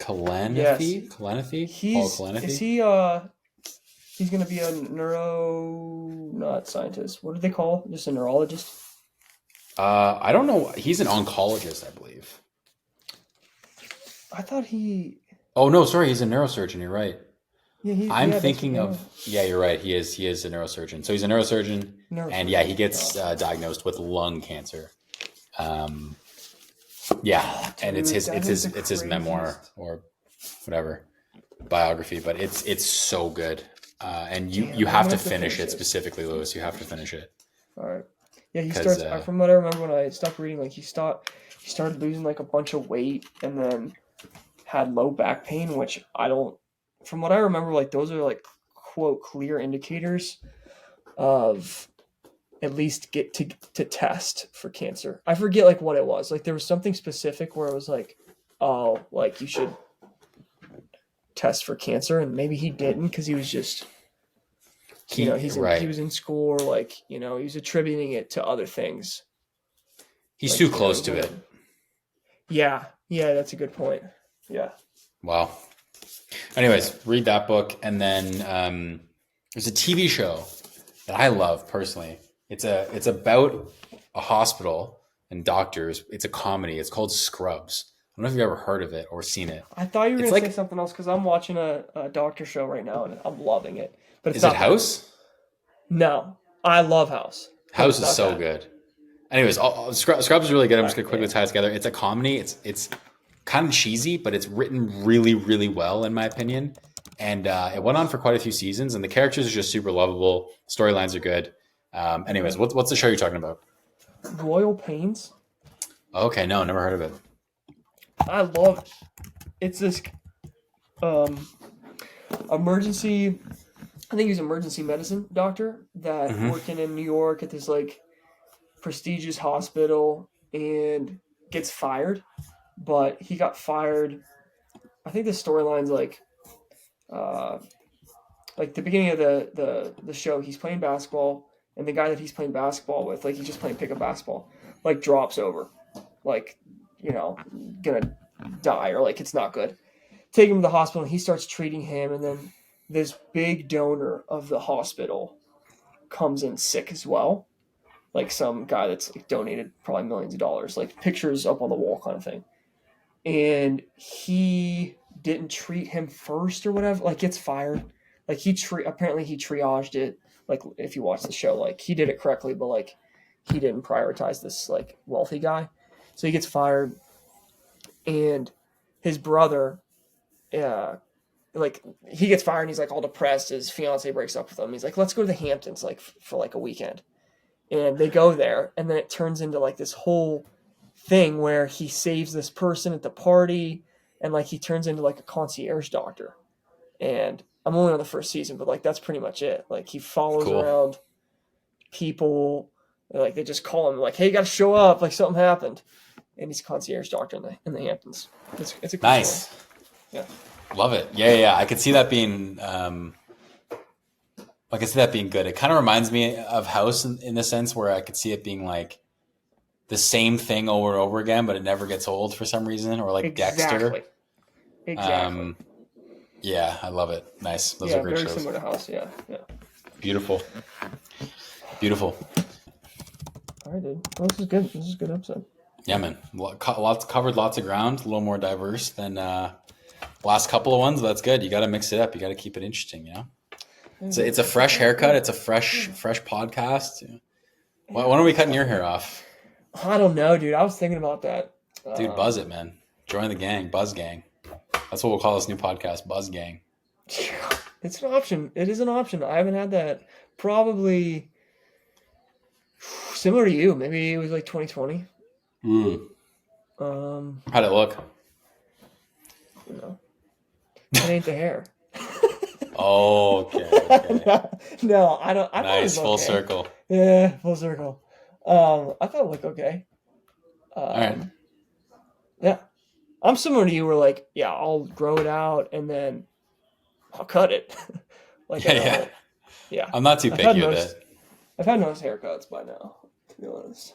Yes. Kalanithi? Paul Kalanithi? Is he, he's going to be a not scientist. What do they call? Just a neurologist? I don't know. He's an oncologist, I believe. I thought he... Oh, no, sorry. He's a neurosurgeon. You're right. Yeah, I'm thinking of... Yeah, you're right. He is a neurosurgeon. So he's a neurosurgeon. And yeah, he gets diagnosed with lung cancer. Yeah, and it's his memoir or whatever biography, but it's so good. And you have to finish it specifically, Lewis. You have to finish it. All right. Yeah, he starts. From what I remember when I stopped reading, like he started losing like a bunch of weight, and then had low back pain, which I don't. From what I remember, like those are like quote clear indicators of at least get to test for cancer. I forget like what it was. Like there was something specific where it was like, oh, like you should test for cancer, and maybe he didn't because he was just. He was in school, or like, he was attributing it to other things. He's too close to it. Yeah, that's a good point. Yeah. Wow. Anyways, read that book, and then there's a TV show that I love personally. It's about a hospital and doctors. It's a comedy. It's called Scrubs. I don't know if you've ever heard of it or seen it. I thought you were going to say something else because I'm watching a doctor show right now, and I'm loving it. But is it House? No, I love House. House is so good. Anyways, Scrubs is really good. I'm just gonna quickly tie it together. It's a comedy. It's kind of cheesy, but it's written really, really well, in my opinion. And it went on for quite a few seasons, and the characters are just super lovable. Storylines are good. Anyways, what's the show you're talking about? Royal Pains. Okay, no, never heard of it. I love it. It's this emergency. I think he's an emergency medicine doctor that working in New York at this like prestigious hospital and gets fired. But he got fired. I think the storyline's like the beginning of the show. He's playing basketball, and the guy that he's playing basketball with, like he's just playing pickup basketball, like drops over, like gonna die or like it's not good. Take him to the hospital, and he starts treating him, and then this big donor of the hospital comes in sick as well. Like some guy that's like donated probably millions of dollars, like pictures up on the wall kind of thing. And he didn't treat him first or whatever, like gets fired. Like apparently he triaged it. Like if you watch the show, like he did it correctly, but like he didn't prioritize this like wealthy guy. So he gets fired, and his brother, like he gets fired and he's like all depressed. His fiance breaks up with him. He's like, let's go to the Hamptons like for like a weekend. And they go there, and then it turns into like this whole thing where he saves this person at the party, and like he turns into like a concierge doctor. And I'm only on the first season, but like that's pretty much it. Like he follows Cool. around people, like they just call him like, "Hey, you got to show up! Like something happened." And he's a concierge doctor in the Hamptons. It's a cool Nice. show. Yeah. Love it. Yeah. I could see that being. I could see that being good. It kind of reminds me of House in the sense where I could see it being like the same thing over and over again, but it never gets old for some reason, or like Dexter. Exactly. Yeah, I love it. Nice. Those are great very shows. similar to House. Yeah. Beautiful. All right, dude. Well, this is good. This is a good episode. Yeah, man. Covered lots of ground. A little more diverse than last couple of ones. But that's good. You got to mix it up. You got to keep it interesting. You know. It's a fresh haircut. It's a fresh podcast. Why are we cutting your hair off? I don't know, dude. I was thinking about that. Dude, buzz it, man. Join the gang. Buzz gang. That's what we'll call this new podcast. Buzz gang. It's an option. It is an option. I haven't had that. Probably similar to you. Maybe it was like 2020. How'd it look? It ain't the hair. Okay. No, I don't. Nice, full circle. Yeah, full circle. I thought it looked okay. All right. Yeah, I'm similar to you. Where like, yeah, I'll grow it out and then I'll cut it. Yeah. I'm not too picky with it. I've had most haircuts by now, to be honest.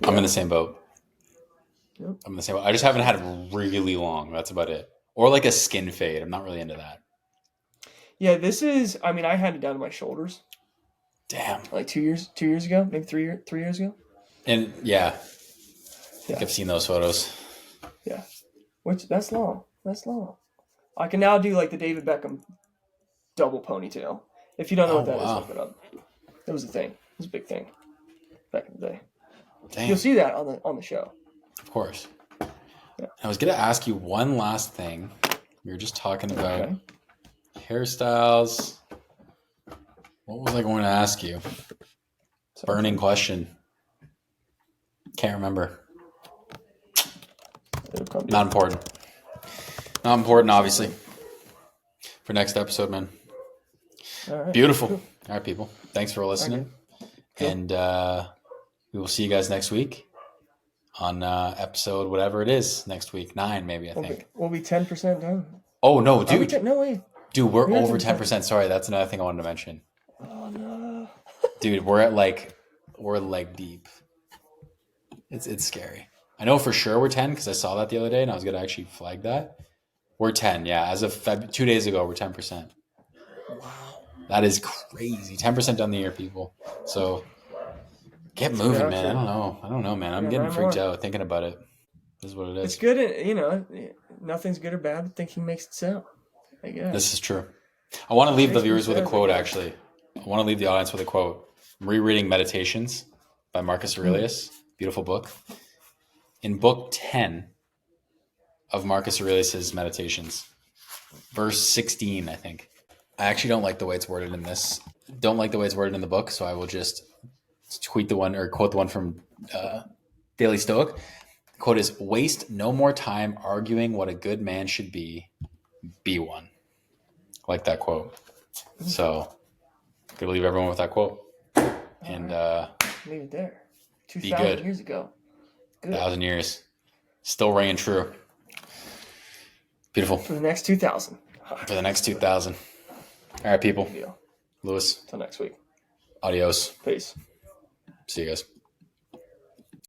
Yeah. I'm in the same boat. Yep. I'm in the same boat. I just haven't had it really long. That's about it. Or like a skin fade. I'm not really into that. Yeah, I had it down to my shoulders. Damn. Like 2 years ago, maybe 3 years ago. And I think I've seen those photos. Yeah. That's long. I can now do like the David Beckham double ponytail. If you don't know what that is, look it up. It was a thing. It was a big thing back in the day. Damn. You'll see that on the show. Of course. Yeah. I was going to ask you one last thing. We were just talking about hairstyles. What was I going to ask you? Burning question. Can't remember. Not important. Not important, obviously. For next episode, man. All right. Beautiful. Cool. All right, people. Thanks for listening. Cool. And we will see you guys next week on episode whatever it is next week. 9, maybe, I think. We'll be 10% done. Oh, no, dude. No way. Dude, we're over 10%. Sorry, that's another thing I wanted to mention. Oh, no. Dude, we're leg deep. It's scary. I know for sure we're 10 because I saw that the other day and I was going to actually flag that. We're 10, yeah. As of 2 days ago, we're 10%. Wow. That is crazy. 10% on the year, people. So get moving, man. I don't know, man. I'm getting freaked out thinking about it. This is what it is. It's good, nothing's good or bad, but thinking makes it so. I guess. This is true. I want to leave the viewers with a quote, actually. I want to leave the audience with a quote. I'm rereading Meditations by Marcus Aurelius. Beautiful book. In book 10 of Marcus Aurelius's Meditations, verse 16, I think. I actually don't like the way it's worded in this. Don't like the way it's worded in the book, so I will just quote the one from Daily Stoic. The quote is, "Waste no more time arguing what a good man should be one." I like that quote. So, gonna leave everyone with that quote. And leave it there. Be 2,000 good. years ago. Good. 1,000 years. Still ringing true. Beautiful. For the next 2,000. For the next 2,000. All right, people. Good deal. Lewis. Till next week. Adios. Peace. See you guys.